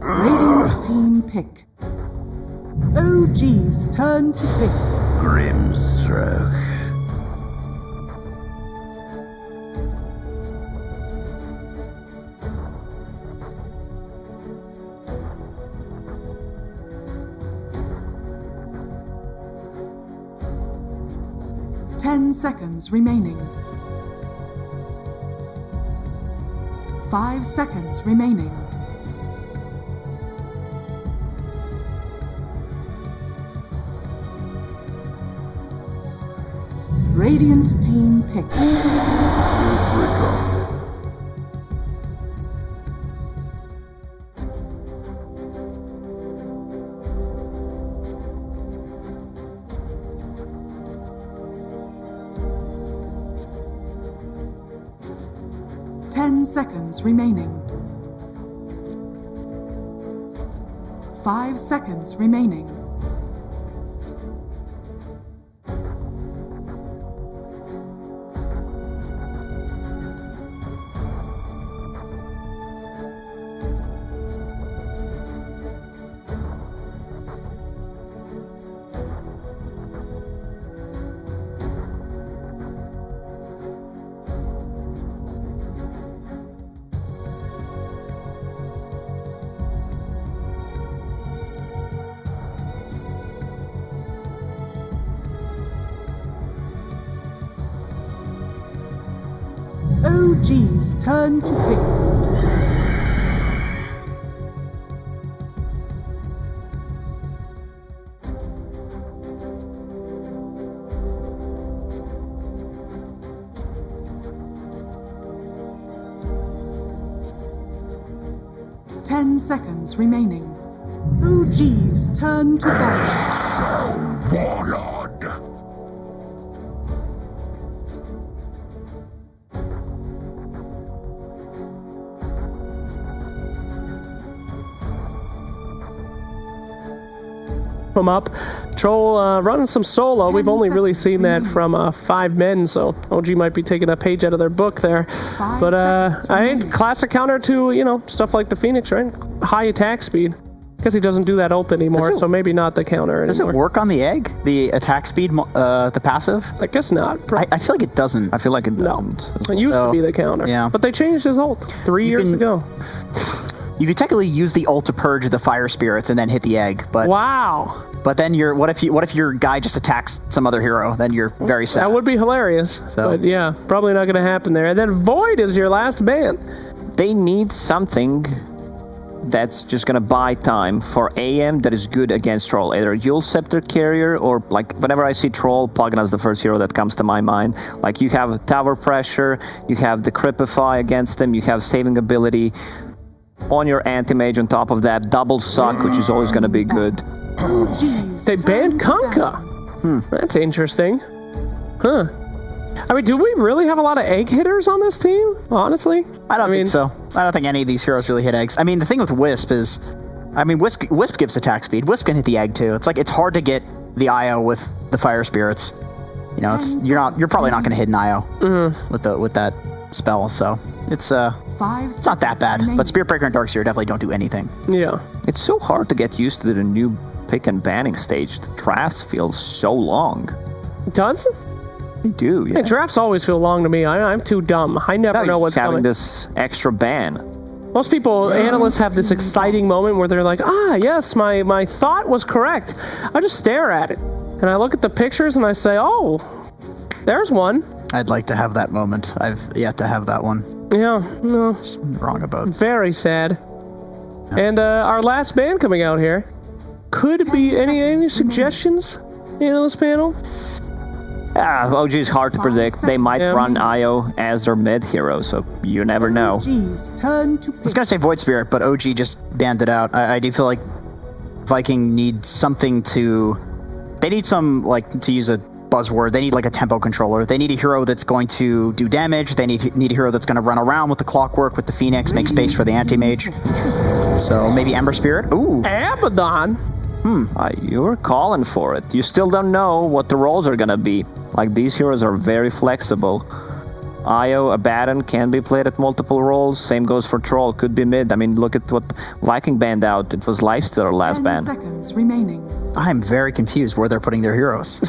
Radiant team pick. OG's turn to pick. Grimstroke. Ten seconds remaining. 5 seconds remaining. Radiant team pick. 10 seconds remaining. 5 seconds remaining. OG's turn to pick. Ten seconds remaining. OG's turn to ban. Ballad. Him up. Troll running some solo. We've only really seen that from 5 men, so OG might be taking a page out of their book there. But classic counter to, stuff like the Phoenix, right? High attack speed. Guess he doesn't do that ult anymore, so maybe not the counter anymore. Does it work on the egg? The attack speed, the passive? I guess not. I feel like it doesn't. I feel like it doesn't. It used to be the counter. Yeah. But they changed his ult 3 years ago. You could technically use the ult to purge the fire spirits and then hit the egg, but wow. But then what if your guy just attacks some other hero? Then you're very sad. That would be hilarious. So. But yeah, probably not going to happen there. And then Void is your last ban. They need something that's just going to buy time for AM that is good against Troll. Either Yule Scepter Carrier or, like, whenever I see Troll, Pugna's the first hero that comes to my mind. Like, you have Tower Pressure, you have the Cripify against them, you have Saving Ability. On your anti-mage on top of that, double suck, which is always going to be good. They banned Kunkka. That's interesting. Huh. I mean, do we really have a lot of egg hitters on this team? Honestly? I don't think so. I don't think any of these heroes really hit eggs. I mean, the thing with Wisp is, Wisp gives attack speed. Wisp can hit the egg too. It's hard to get the IO with the fire spirits. You're probably not going to hit an IO with that spell, so it's not that bad. But Spirit Breaker and Darkseer definitely don't do anything. Yeah. It's so hard to get used to the new pick and banning stage. The drafts feel so long. Does it? They do, yeah. Hey, drafts always feel long to me. I'm too dumb. I never know what's having coming. This extra ban. Most people, analysts, have this exciting moment where they're like, yes, my thought was correct. I just stare at it. And I look at the pictures and I say, oh, there's one. I'd like to have that moment. I've yet to have that one. Yeah, no. Wrong about. Very sad. Yeah. And our last ban coming out here. Could be any suggestions in this panel? OG is hard to predict. They might run IO as their mid hero, so you never know. I was going to say Void Spirit, but OG just banned it out. I do feel like Viking needs something to... They need some, to use a buzzword, they need a tempo controller. They need a hero that's going to do damage. They need a hero that's going to run around with the clockwork, with the Phoenix, make space for the anti-mage. So maybe Ember Spirit? Ooh. Abaddon? You're calling for it. You still don't know what the roles are going to be. These heroes are very flexible. IO, Abaddon can be played at multiple roles. Same goes for Troll. Could be mid. I mean, look at what Viking banned out. It was Lifestealer last ban. 10 seconds remaining. I'm very confused where they're putting their heroes.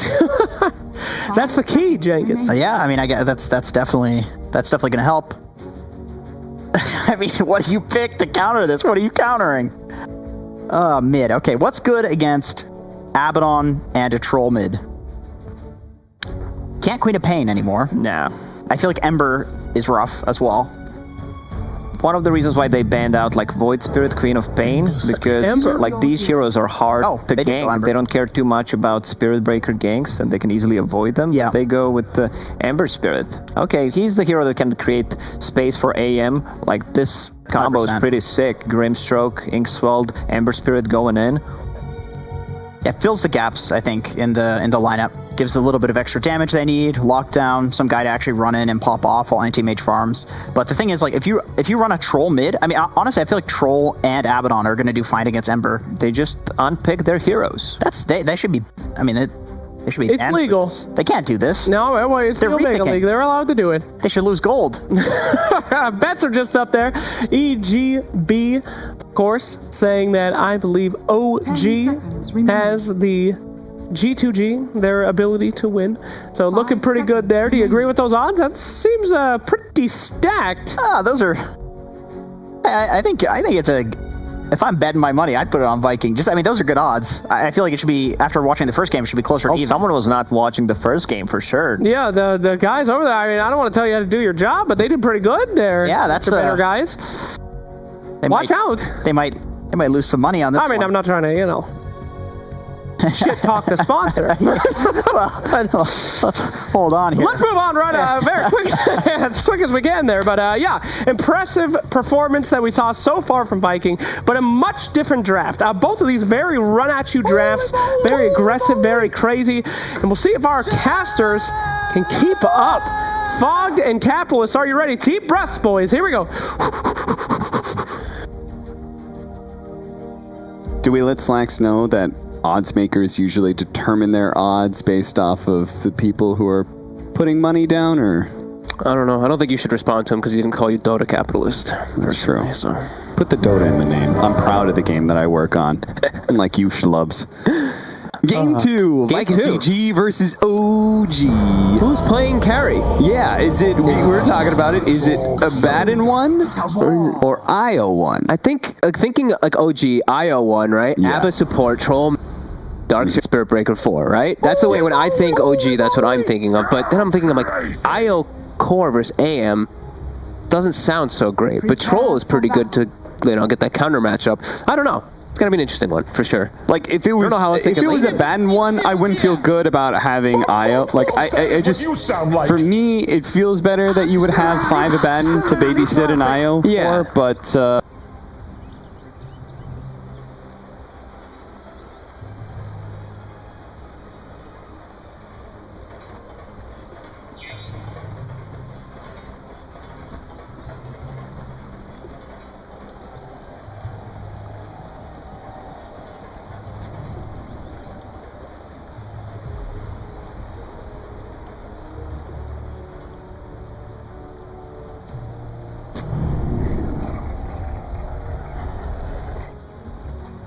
That's the key, Jenkins. Yeah, I mean, I guess that's definitely going to help. I mean, what do you pick to counter this? What are you countering? Mid. Okay, what's good against Abaddon and a Troll mid? Can't Queen of Pain anymore. Nah. I feel like Ember is rough as well. One of the reasons why they banned out Void Spirit, Queen of Pain, because these heroes are hard to gank. They don't care too much about Spirit Breaker ganks, and they can easily avoid them. Yeah. They go with the Ember Spirit. Okay, he's the hero that can create space for AM. This combo 100%. Is pretty sick. Grimstroke, Inkswelled, Ember Spirit going in. Yeah, it fills the gaps, I think, in the lineup. Gives a little bit of extra damage they need, lockdown, some guy to actually run in and pop off while anti-mage farms. But the thing is, like, if you run a troll mid, I mean, honestly, I feel like troll and Abaddon are going to do fine against Ember. They just unpick their heroes. They should be. I mean, they should be. It's legal. They can't do this. No, it's the Omega League. They're allowed to do it. They should lose gold. Bets are just up there. EGB, of course, saying that I believe OG has the G2G, their ability to win. So looking pretty good there. Do you agree with those odds? That seems pretty stacked. Those are. I think it's a. If I'm betting my money, I'd put it on Viking. I mean, those are good odds. I feel like it should be, after watching the first game, it should be closer to even. Someone was not watching the first game for sure. Yeah, the guys over there, I mean, I don't want to tell you how to do your job, but they did pretty good there. Yeah, that's better guys. Watch out. They might lose some money on this. I mean, I'm not trying to, shit talk the sponsor. Let's hold on here. Let's move on very quick, as quick as we can there. But yeah, impressive performance that we saw so far from Viking, but a much different draft. Both of these very run at you drafts, very aggressive, very crazy, and we'll see if our casters can keep up. Fogged and Capitalist, are you ready? Deep breaths, boys. Here we go. Do we let Slacks know that odds makers usually determine their odds based off of the people who are putting money down, or? I don't know. I don't think you should respond to him because he didn't call you Dota capitalist. That's true. So. Put the Dota in the name. I'm proud of the game that I work on. Unlike you schlubs. Game 2, Viking GG versus OG. Who's playing carry? Yeah, we were talking about it. Is it Abaddon 1 or IO 1? I think, thinking like OG, IO 1, right? Yeah. Abba support, troll, Dark Spirit Breaker 4, right? That's the way when I think OG, that's what I'm thinking of. But then I'm thinking of like IO core versus AM doesn't sound so great. But troll is pretty good to, get that counter matchup. I don't know. It's gonna be an interesting one for sure. Like if it was a Abaddon one, I wouldn't feel good about having IO. Like I just, for me, it feels better that you would have 5 Abaddon to babysit an IO. Yeah. But.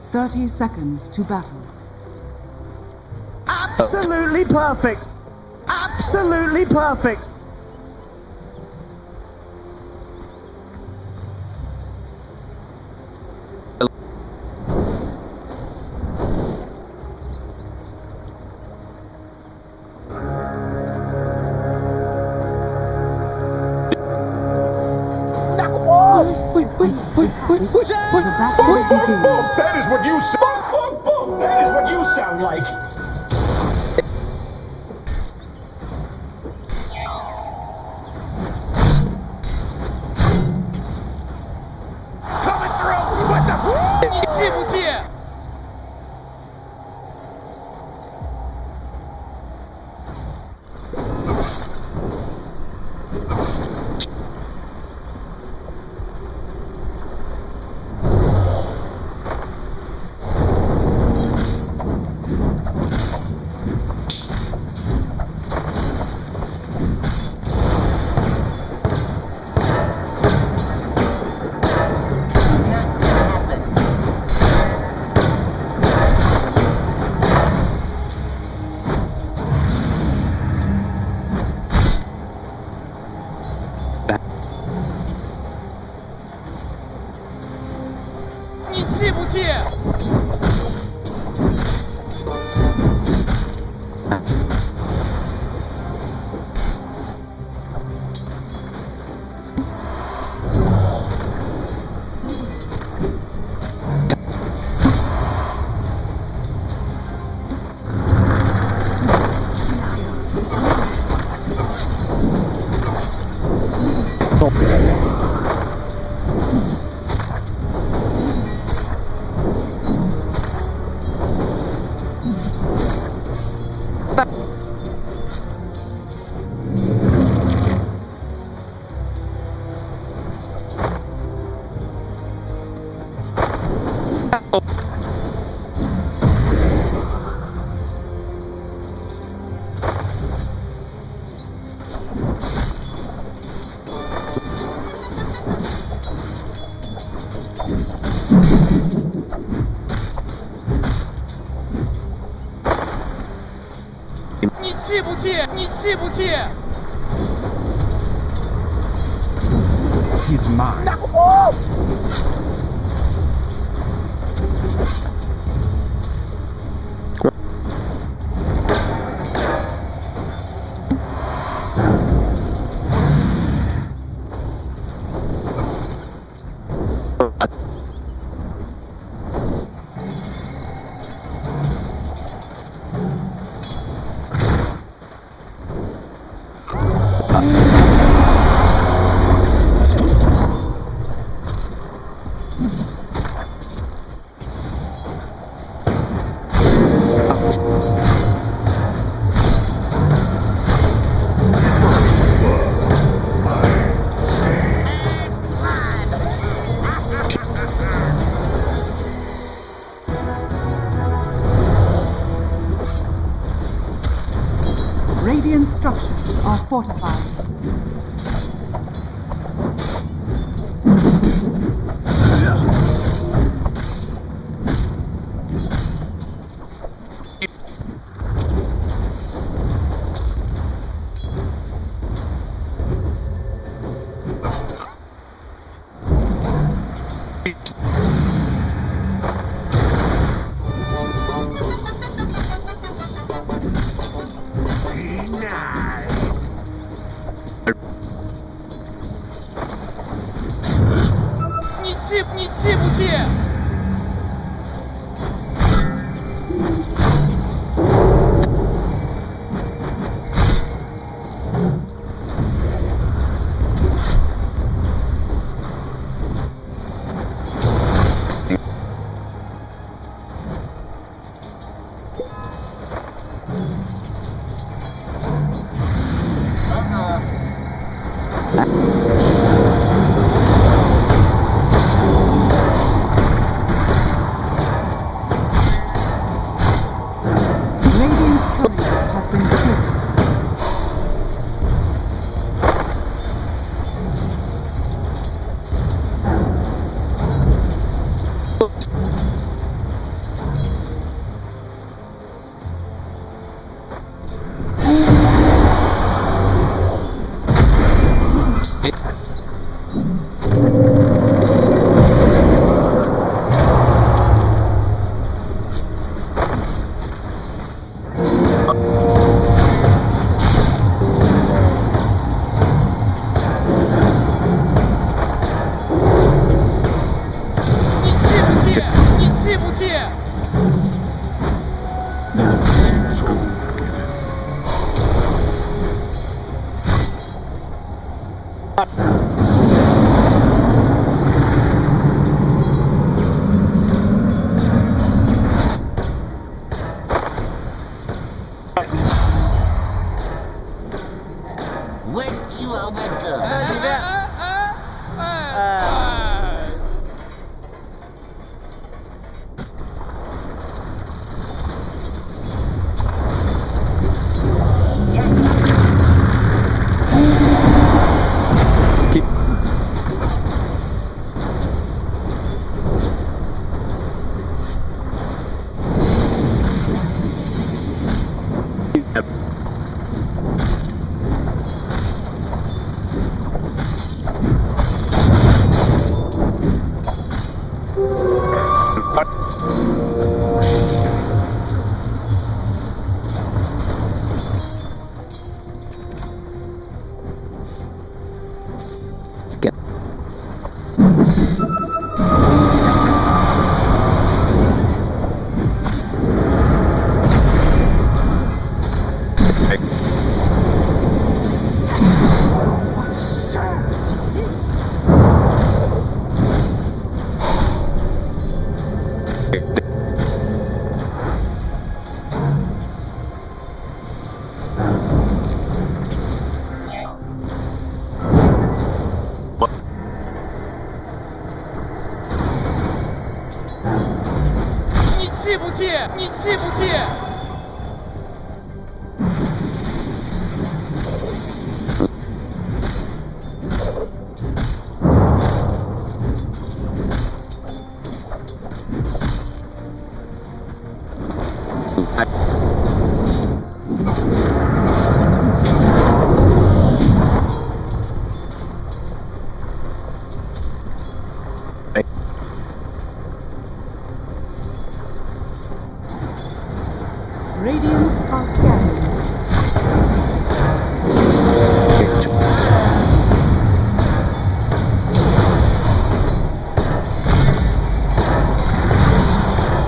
30 seconds to battle. Absolutely perfect. Absolutely perfect. That is what you sound. That is what you sound like. Coming through. What the? 信不信？ 信不信？ Let's 你气不气？你气不气？ He's mine. Radiant structures are fortified.你气不气？ Radiant are scanning.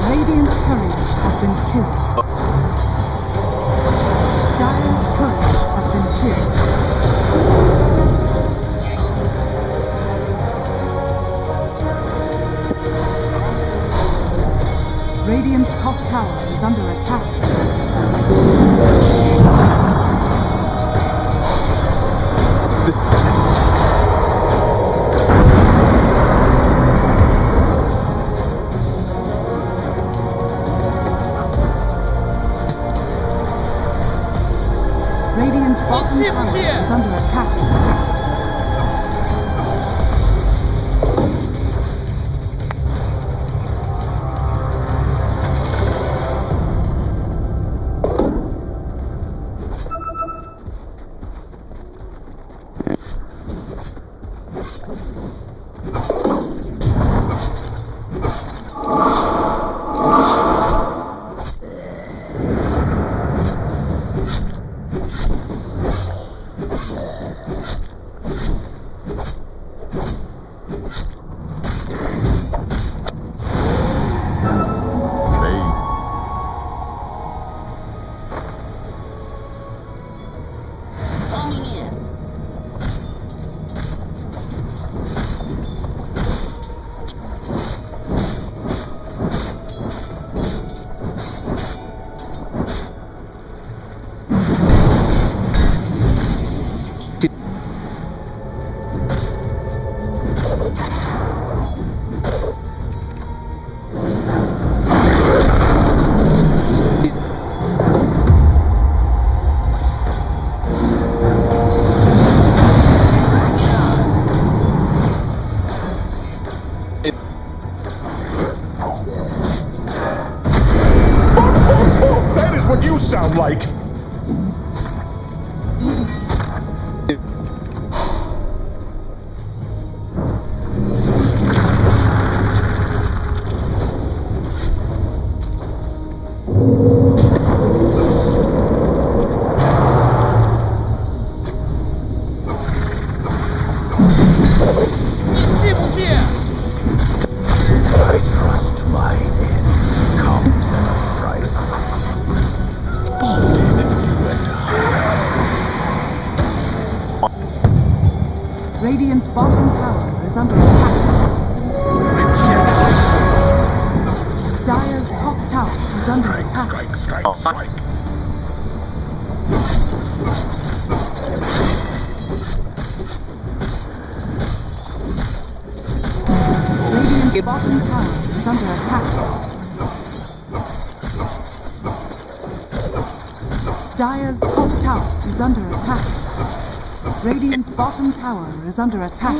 Radiant's courier has been killed. Dire's courier has been killed. Radiant's top tower is under attack. Radiant's bottom tower is under attack. That is what you sound like. I trust my end comes at a price. Radiant's bottom tower is under attack. Dire's top tower is under attack. Strike. Radiant's bottom tower is under attack. Dire's top tower is under attack. Radiant's bottom tower is under attack.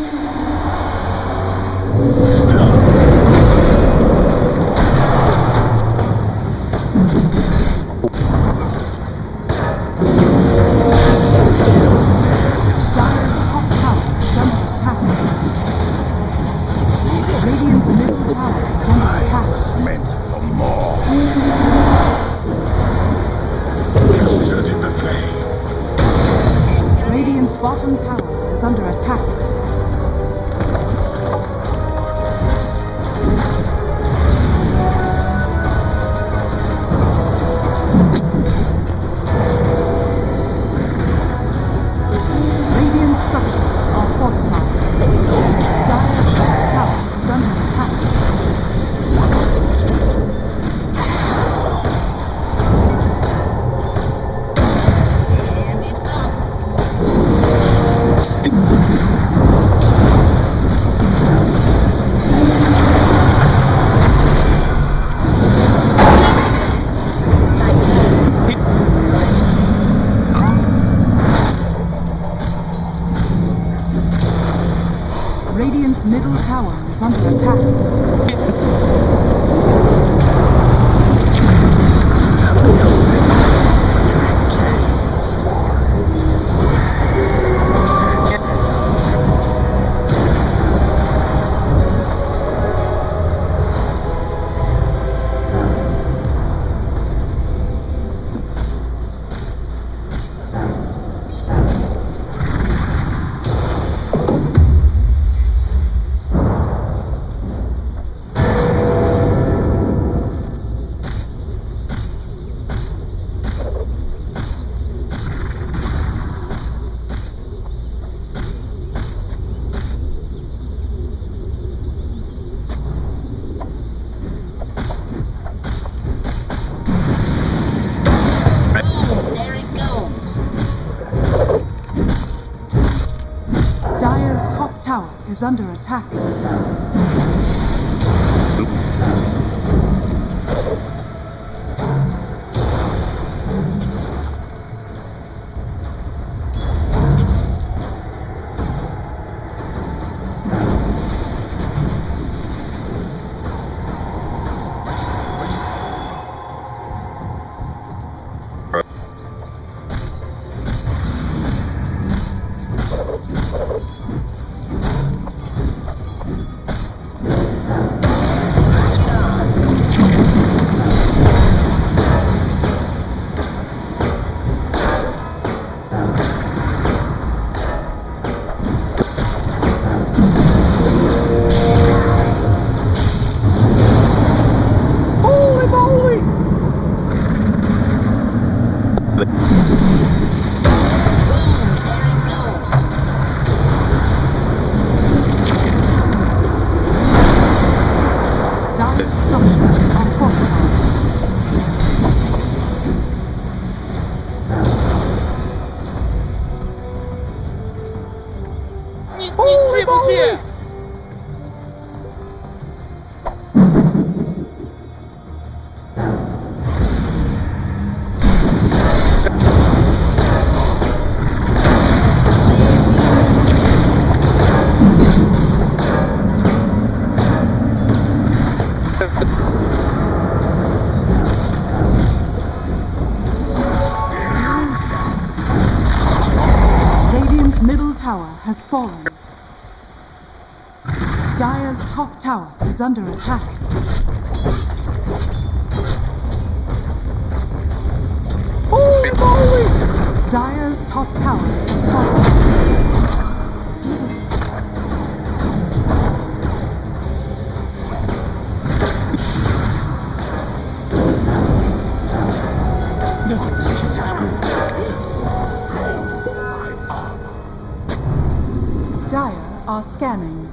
Dire's top tower is under attack. Radiant's middle tower is under attack. Meant for more. Filtered in the flame. Radiant's bottom tower is under attack. Radiant structures are fortified. Dire's top tower is under attack. Radiant's middle tower is under attack. Tower is under attack. Has fallen. Dire's top tower is under attack. Holy moly! Dire's top tower is fallen. Dire are scanning.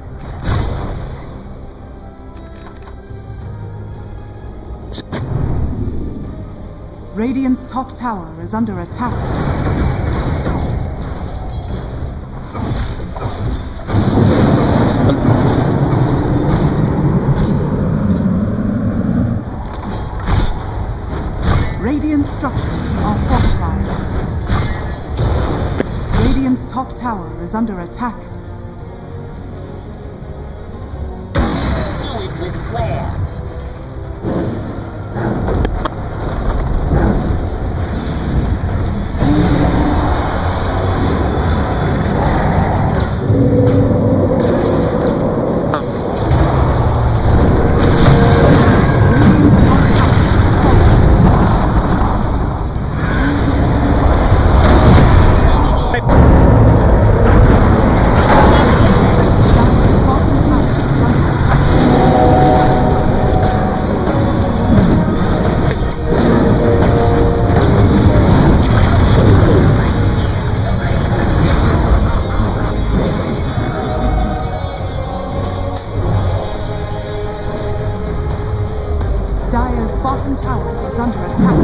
Radiant's top tower is under attack. Radiant structures are fortified. Radiant's top tower is under attack. Dire's bottom tower is under attack.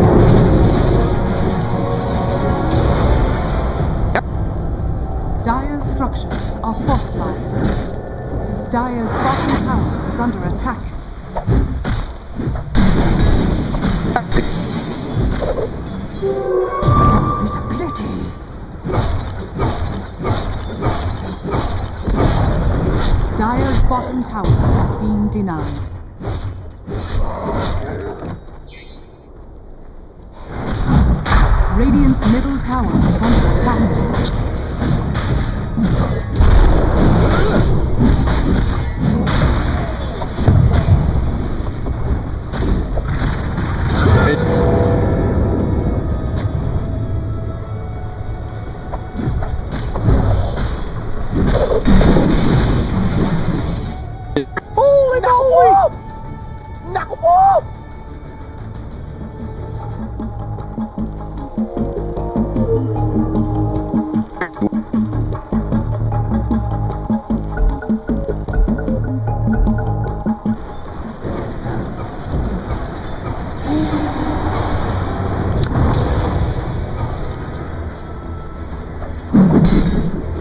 Dire's structures are fortified. Dire's bottom tower is under attack. Visibility. Dire's bottom tower has been denied. Radiant's middle tower is under attack.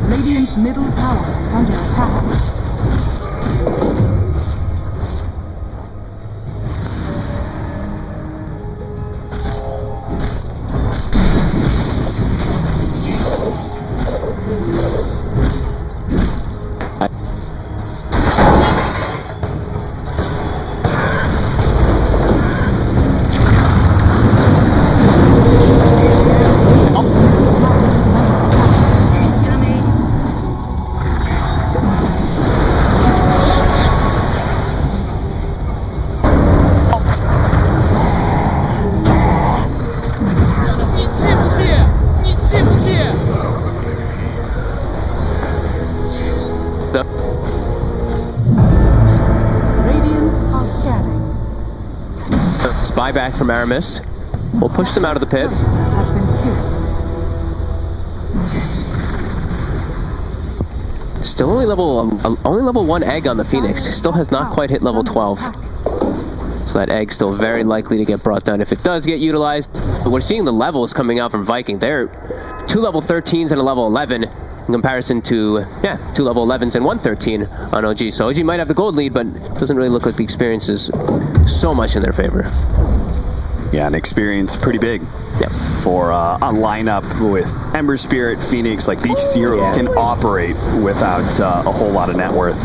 Radiant's middle tower is under attack. Buyback from Aramis. We'll push them out of the pit. Has been killed. Still only level 1 egg on the Phoenix. Still has not quite hit level 12. So that egg's still very likely to get brought down if it does get utilized. But we're seeing the levels coming out from Viking. They're 2 level 13s and a level 11 in comparison to, 2 level 11s and 1 13 on OG. So OG might have the gold lead, but it doesn't really look like the experience is so much in their favor. Yeah, an experience pretty big for a lineup with Ember Spirit, Phoenix. Like, these heroes can operate without a whole lot of net worth.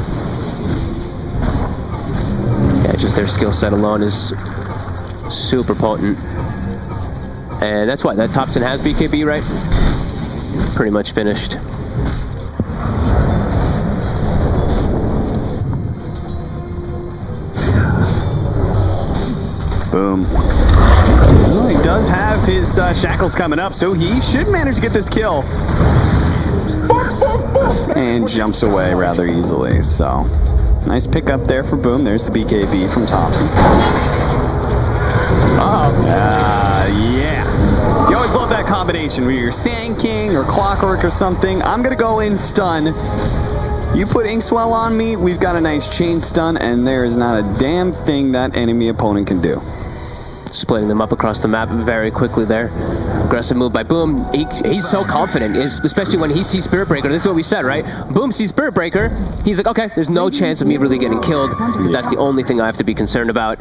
Yeah, just their skill set alone is super potent. And that's why that Thompson has BKB, right? Pretty much finished. Boom. Well, he does have his shackles coming up, so he should manage to get this kill. And jumps away rather easily, so nice pick up there for Boom. There's the BKB from Thompson. Yeah. You always love that combination where you're Sand King or Clockwork or something. I'm going to go in stun. You put Inkswell on me, we've got a nice chain stun, and there is not a damn thing that enemy opponent can do. Splitting them up across the map very quickly there. Aggressive move by Boom. He's so confident, especially when he sees Spirit Breaker. This is what we said, right? Boom sees Spirit Breaker. He's like, okay, there's no chance of me really getting killed, because that's the only thing I have to be concerned about.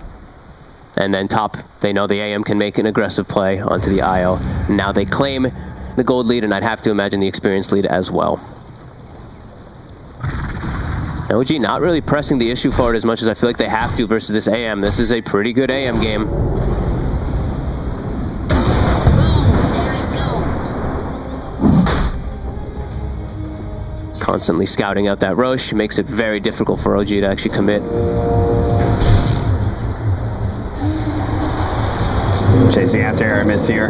And then top, they know the AM can make an aggressive play onto the IO. Now they claim the gold lead, and I'd have to imagine the experience lead as well. OG not really pressing the issue forward as much as I feel like they have to versus this AM. This is a pretty good AM game. Constantly scouting out that Roche makes it very difficult for OG to actually commit. Chasing after Aramis here.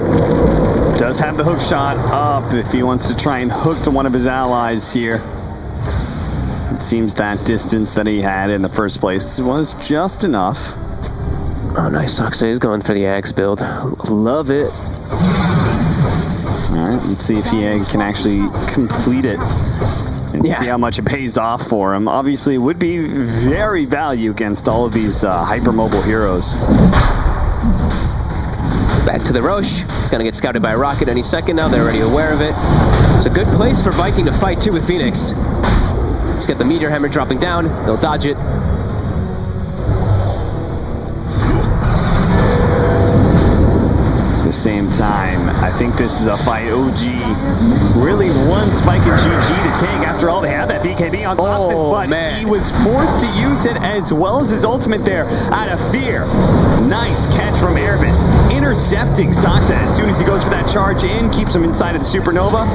Does have the hook shot up if he wants to try and hook to one of his allies here. It seems that distance that he had in the first place was just enough. Oh, nice. Soxe is going for the Axe build. Love it. All right, let's see if he can actually complete it. And see how much it pays off for him. Obviously, it would be very value against all of these hypermobile heroes. Back to the Roche. It's going to get scouted by a rocket any second now. They're already aware of it. It's a good place for Viking to fight, too, with Phoenix. Let's get the Meteor Hammer dropping down. They'll dodge it. This same time, I think this is a fight OG really wants Viking GG to take. After all, they have that BKB on top of it, but man. he was forced to use it as well as his ultimate there out of fear. Nice catch from Erebus, intercepting Saksa as soon as he goes for that charge in, keeps him inside of the Supernova.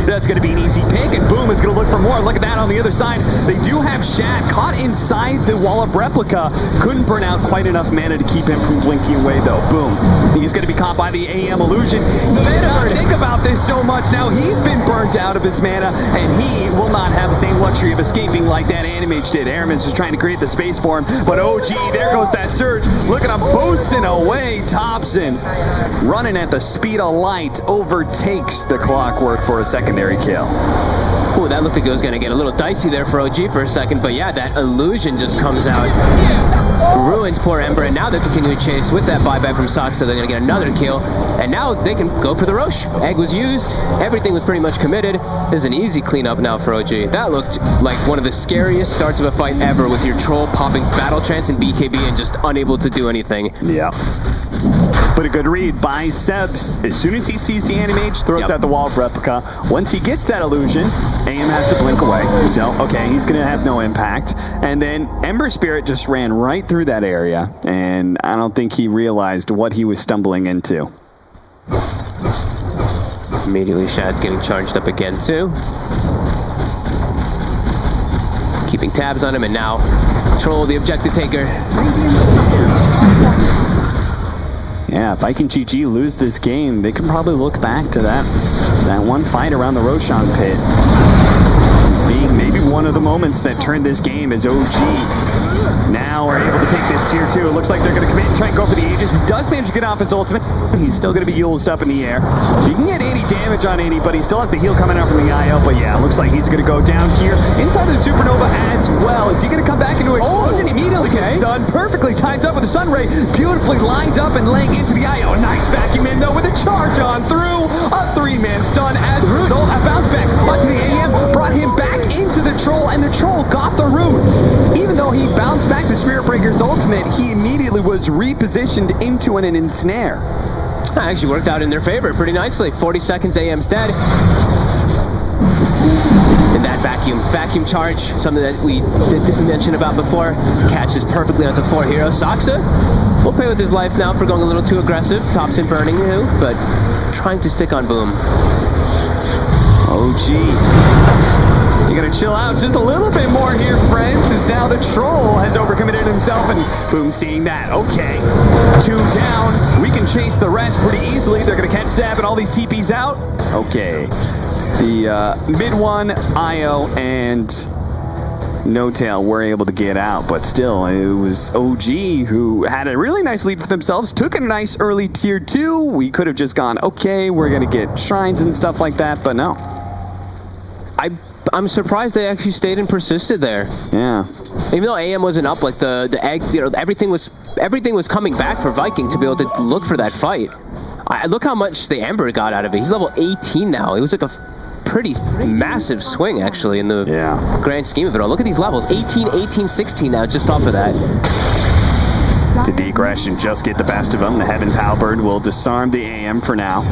That's going to be an easy pick, and Boom is going to look for more. Look at that on the other side. They do have Shad caught inside the wall of replica. Couldn't burn out quite enough mana to keep him from blinking away, though. Boom. He's going to be caught by the AM illusion. The mana, think about this so much now. He's been burnt out of his mana, and he will not have the same luxury of escaping like that Animage did. Aramis is trying to create the space for him, but OG, there goes that surge. Look at him boosting away. Thompson running at the speed of light, overtakes the Clockwork for a secondary kill. Ooh, that looked like it was going to get a little dicey there for OG for a second, but yeah, that illusion just comes out. Ruins poor Ember, and now they're continuing to chase with that buyback from Sox, so they're going to get another kill, and now they can go for the Roche. Egg was used, everything was pretty much committed. There's an easy cleanup now for OG. That looked like one of the scariest starts of a fight ever, with your troll popping battle trance and BKB and just unable to do anything. Yeah. But a good read by Sebs. As soon as he sees the Animage, throws out the wall of replica. Once he gets that illusion, AM has to blink away. So, okay, he's going to have no impact. And then Ember Spirit just ran right through that area, and I don't think he realized what he was stumbling into. Immediately, Shad's getting charged up again, too. Keeping tabs on him, and now Troll, the objective taker. Yeah, if Viking GG lose this game, they can probably look back to that one fight around the Roshan pit as being maybe one of the moments that turned this game as OG now are able to take this tier 2. It looks like they're going to commit and try and go for the Aegis. He does manage to get off his ultimate. He's still going to be used up in the air. He can get any damage on anybody. He still has the heal coming out from the IO, but yeah, it looks like he's going to go down here inside of the Supernova as well. Is he going to come back into it? Oh, and immediately done. Perfectly timed up with the Sunray. Beautifully lined up and laying into the IO. Nice vacuum in, though, with a charge on through. A 3-man stun as Rudolph. A bounce back. But the AM brought him back into the Troll, and the Troll got the root. Even though he bounced back to Spirit Breaker's ultimate, he immediately was repositioned into an ensnare. That actually worked out in their favor pretty nicely. 40 seconds, AM's dead. And that vacuum charge, something that we didn't mention about before, catches perfectly onto 4 heroes. Saksa will pay with his life now for going a little too aggressive. Thompson burning you, but trying to stick on Boom. OG. You gotta chill out just a little bit more here, friends, as now the Troll has overcommitted himself, and Boom seeing that. Okay, 2 down. We can chase the rest pretty easily. They're gonna catch Zab and all these TPs out. Okay. The mid one, IO, and No Tail were able to get out, but still, it was OG who had a really nice lead for themselves, took a nice early tier 2. We could have just gone, okay, we're gonna get shrines and stuff like that, but no. I'm surprised they actually stayed and persisted there. Yeah. Even though AM wasn't up, like the egg, you know, everything was coming back for Viking to be able to look for that fight. Look how much the Ember got out of it. He's level 18 now. It was like a pretty massive swing, actually, in the grand scheme of it all. Look at these levels. 18, 18, 16 now, just off of that. To decrash and just get the best of him. The Heaven's Halberd will disarm the AM for now.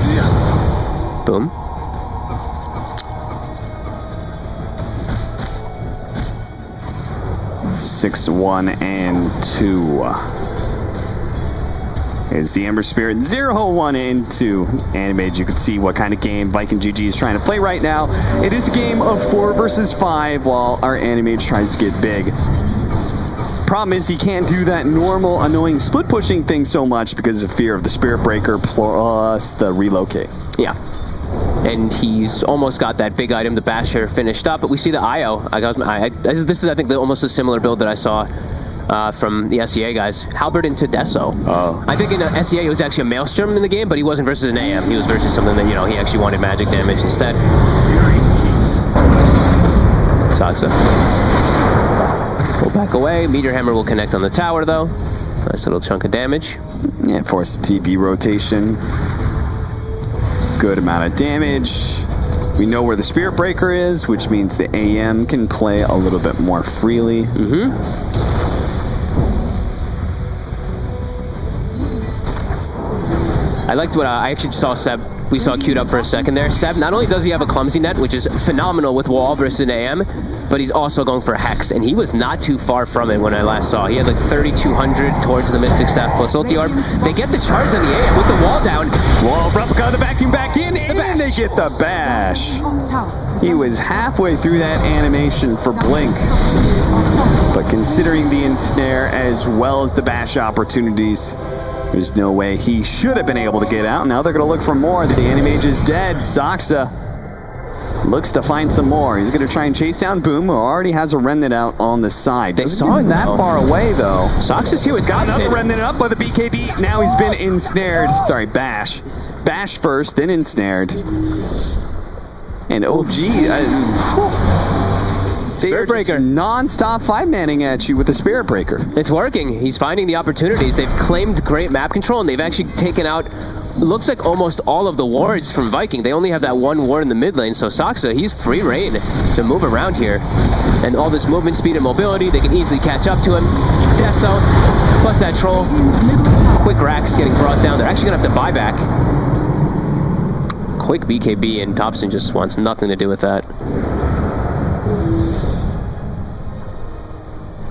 Boom. Six, 1, and 2 is the Ember Spirit. 0, 1, and 2. Animage, you can see what kind of game Viking GG is trying to play right now. It is a game of 4 versus 5 while our Animage tries to get big. Problem is he can't do that normal, annoying split pushing thing so much because of fear of the Spirit Breaker plus the relocate. Yeah. And he's almost got that big item, the Basher, finished up. But we see the IO. This is, I think, almost a similar build that I saw from the SEA guys. Halberd into Deso. Oh. I think in the SEA it was actually a Maelstrom in the game, but he wasn't versus an AM. He was versus something that, you know, he actually wanted magic damage instead. Saksa. Pull back away. Meteor Hammer will connect on the tower, though. Nice little chunk of damage. Yeah, force the TP rotation. Good amount of damage. We know where the Spirit Breaker is, which means the AM can play a little bit more freely. liked what I actually saw Seb. We saw queued up for a second there. Seb, not only does he have a clumsy net, which is phenomenal with wall versus an AM, but he's also going for a hex, and he was not too far from it when I last saw. He had like 3,200 towards the Mystic Staff plus ulti orb. They get the charge on the AM with the wall down. Wall replica, the vacuum back in, and they get the bash. He was halfway through that animation for Blink, but considering the ensnare as well as the bash opportunities, there's no way he should have been able to get out. Now they're going to look for more. The Animage is dead. Saksa looks to find some more. He's going to try and chase down Boom, who already has a Remnant out on the side. They saw him that far away, though. Saksa's here. It's got another Remnant up by the BKB. Now he's been ensnared. Sorry, Bash. Bash first, then ensnared. And OG... Spirit Breaker non-stop 5-manning at you with the Spirit Breaker. It's working. He's finding the opportunities. They've claimed great map control, and they've actually taken out, looks like almost all of the wards from Viking. They only have that one ward in the mid lane, so Saksa, he's free reign to move around here. And all this movement speed and mobility, they can easily catch up to him. Deso, plus that troll. Quick racks getting brought down. They're actually going to have to buy back. Quick BKB, and Thompson just wants nothing to do with that.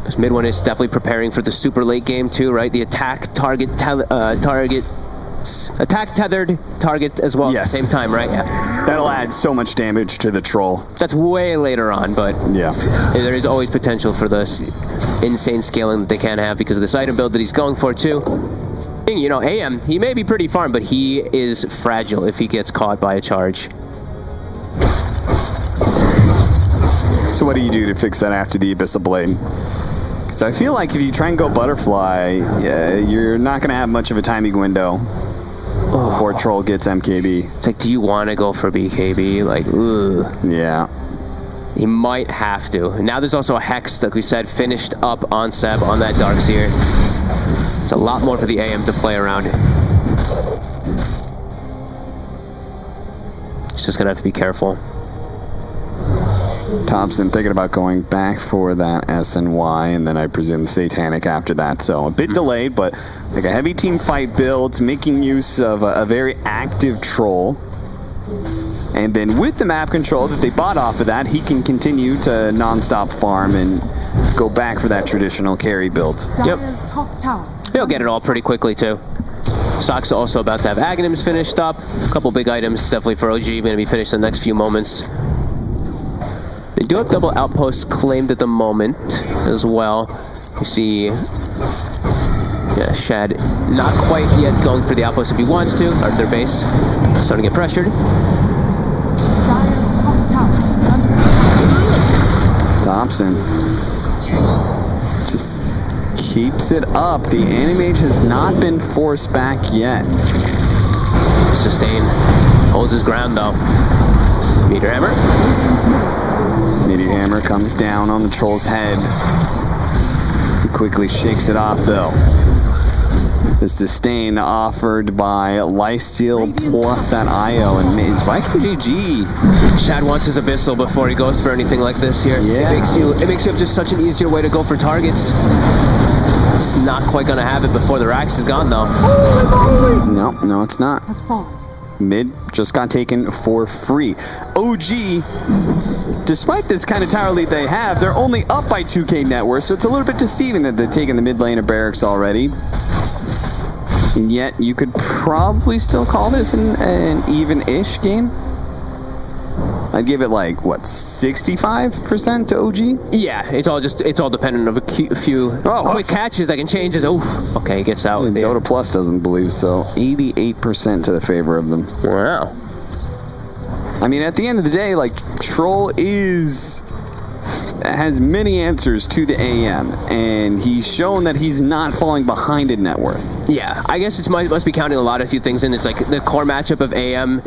This mid one is definitely preparing for the super late game too, right? The attack tethered target as well at the same time, right? Yeah. That'll add so much damage to the troll. That's way later on, but yeah, there is always potential for this insane scaling that they can have because of this item build that he's going for too. You know, AM, he may be pretty farm, but he is fragile if he gets caught by a charge. So what do you do to fix that after the Abyssal Blade? Because I feel like if you try and go Butterfly, yeah, you're not going to have much of a timing window before Troll gets MKB. It's like, do you want to go for BKB? Like, ugh. Yeah. He might have to. Now there's also a Hex, like we said, finished up on Seb on that Darkseer. It's a lot more for the AM to play around. He's just going to have to be careful. Thompson thinking about going back for that SNY, and then I presume Satanic after that. So a bit delayed, but like a heavy team fight build, making use of a very active Troll. And then with the map control that they bought off of that, he can continue to non-stop farm and go back for that traditional carry build. Yep. He'll get it all pretty quickly too. Sock's also about to have Aghanims finished up. A couple big items definitely for OG, going to be finished in the next few moments. They do have double outposts claimed at the moment as well. You see, yeah, Shad not quite yet going for the outpost if he wants to, or their base. Starting to get pressured. Thompson just keeps it up. The Animage has not been forced back yet. Sustain. Holds his ground though. Meteor Hammer. Meteor Hammer comes down on the Troll's head. He quickly shakes it off though. The sustain offered by Lifesteal plus that IO, and is Viking GG. Shad wants his Abyssal before he goes for anything like this here. Yeah. It makes you have just such an easier way to go for targets. It's not quite gonna have it before the Rax is gone though. No, it's not. Has fallen. Mid just got taken for free. OG, despite this kind of tower lead they have, they're only up by 2k net worth, so it's a little bit deceiving that they're taking the mid lane of Barracks already. And yet, you could probably still call this an even-ish game. I'd give it like, what, 65% to OG? Yeah, it's all dependent on a few quick catches that can change his. Oh, okay, he gets out. Dota Plus doesn't believe so. 88% to the favor of them. Wow. I mean, at the end of the day, like, Troll has many answers to the AM, and he's shown that he's not falling behind in net worth. Yeah, I guess it must be counting a few things in. It's like the core matchup of AM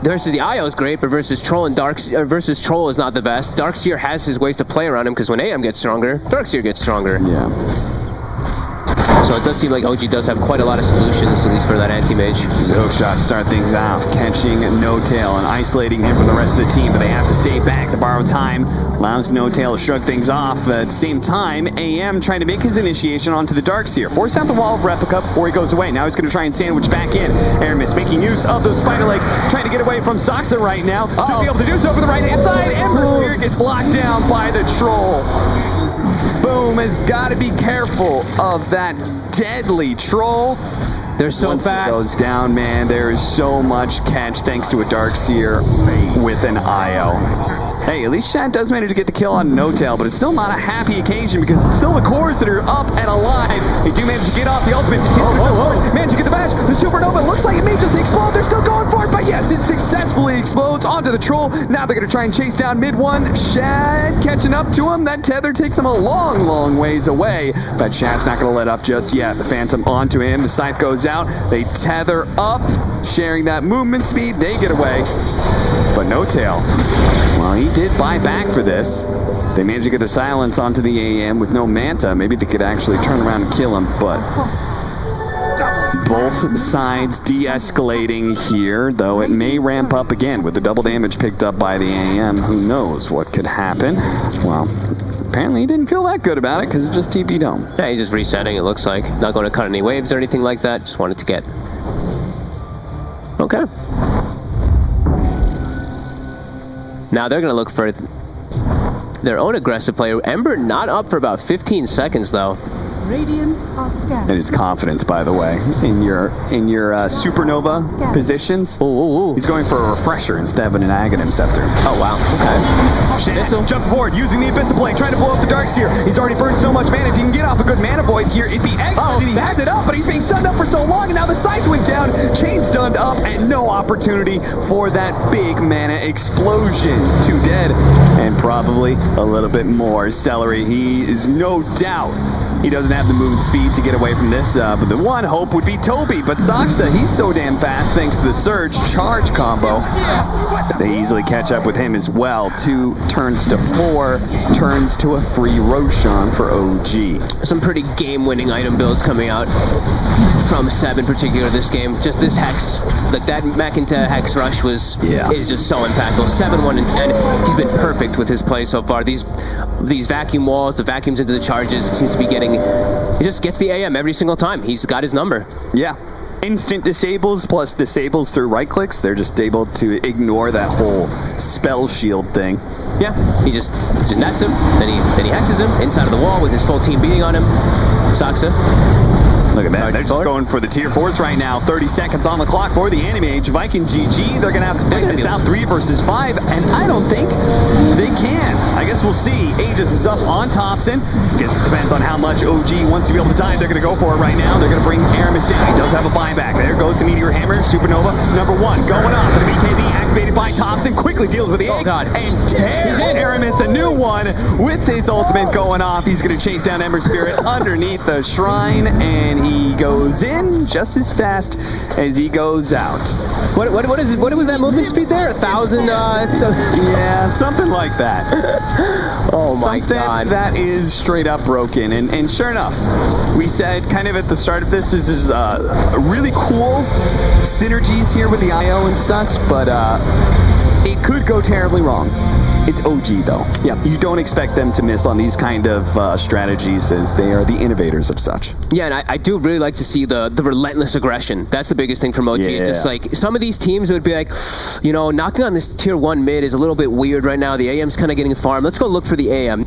versus the IO is great, but versus Troll versus Troll is not the best. Darkseer has his ways to play around him because when AM gets stronger, Darkseer gets stronger. Yeah. So So it does seem like OG does have quite a lot of solutions, at least for that anti-mage. The hook shots start things out, catching No Tail and isolating him from the rest of the team, but they have to stay back to borrow time. Allows No Tail to shrug things off. At the same time, AM trying to make his initiation onto the Darkseer. Force out the wall of Replica before he goes away. Now he's going to try and sandwich back in. Aramis making use of those spider legs, trying to get away from Soxa right now. Should be able to do so over the right-hand side. Ember Spirit gets locked down by the troll. Boom has got to be careful of that deadly troll. They're so Once fast. It goes down, man. There is so much catch thanks to a Darkseer with an IO. Hey, at least Shad does manage to get the kill on No Tail, but it's still not a happy occasion because it's still the cores that are up and alive. They do manage to get off the ultimate. Manage to get the bash. The supernova looks like it may just explode. They're still going for it, but yes, it successfully explodes onto the troll. Now they're going to try and chase down mid one. Shad catching up to him. That tether takes him a long, long ways away, but Shad's not going to let up just yet. The Phantom onto him. The scythe goes out. They tether up, sharing that movement speed. They get away, but No Tail, well, he did buy back for this. They managed to get the silence onto the AM with no Manta. Maybe they could actually turn around and kill him, but both sides de-escalating here, though it may ramp up again with the double damage picked up by the AM. Who knows what could happen? Well, apparently he didn't feel that good about it because it's just TP Dome. Yeah, he's just resetting, it looks like. Not going to cut any waves or anything like that. Just wanted to get... Okay. Now they're going to look for their own aggressive player. Ember not up for about 15 seconds, though. Radiant are scanning. And his confidence, by the way, in your supernova positions. He's going for a refresher instead of an Aghanim Scepter. Oh wow. Okay. Shad jumps forward, using the Abyssal Blade, trying to blow up the Darkseer. He's already burned so much mana. If he can get off a good mana void here, it'd be excellent. He has it up, but he's being stunned up for so long, and now the scythe went down. Chain stunned up, and no opportunity for that big mana explosion. 2 dead, and probably a little bit more. Celery, he is no doubt. He doesn't have the movement speed to get away from this, but the one hope would be Toby. But Soxa, he's so damn fast thanks to the Surge charge combo. They easily catch up with him as well. 2 turns to 4, turns to a free Roshan for OG. Some pretty game-winning item builds coming out from Seb in particular this game. Just this Hex, like that Macinta Hex Rush is just so impactful. 7-1 and 10. He's been perfect with his play so far. These vacuum walls, the vacuums into the charges, it seems to be getting... He just gets the AM every single time. He's got his number. Yeah. Instant disables plus disables through right clicks. They're just able to ignore that whole spell shield thing. Yeah. He just nets him, then he hexes him inside of the wall with his full team beating on him. Soxa. Look at that. They're just going for the tier 4s right now. 30 seconds on the clock for the Anime-Age. Viking GG, they're going to have to fight this out 3 versus 5, and I don't think they can. I guess we'll see. Aegis is up on Thompson. Guess it depends on how much OG wants to be able to dive. They're going to go for it right now. They're going to bring Aramis down. He does have a buyback. There goes the Meteor Hammer. Supernova number 1 going on for the BKB, activated by Thompson. Quickly deals with the egg. And tears Aramis a new one with his ultimate going off. He's going to chase down Ember Spirit underneath the shrine, and he goes in just as fast as he goes out. What was that movement speed there? 1,000? Yeah, something like that. Oh my God. That is straight up broken. And sure enough, we said kind of at the start of this is really cool synergies here with the IO and such, but it could go terribly wrong. It's OG though. Yeah, you don't expect them to miss on these kind of strategies, as they are the innovators of such. Yeah, and I do really like to see the relentless aggression. That's the biggest thing from OG. Yeah. Just like some of these teams would be like, you know, knocking on this tier 1 mid is a little bit weird right now. The AM's kind of getting farmed. Let's go look for the AM.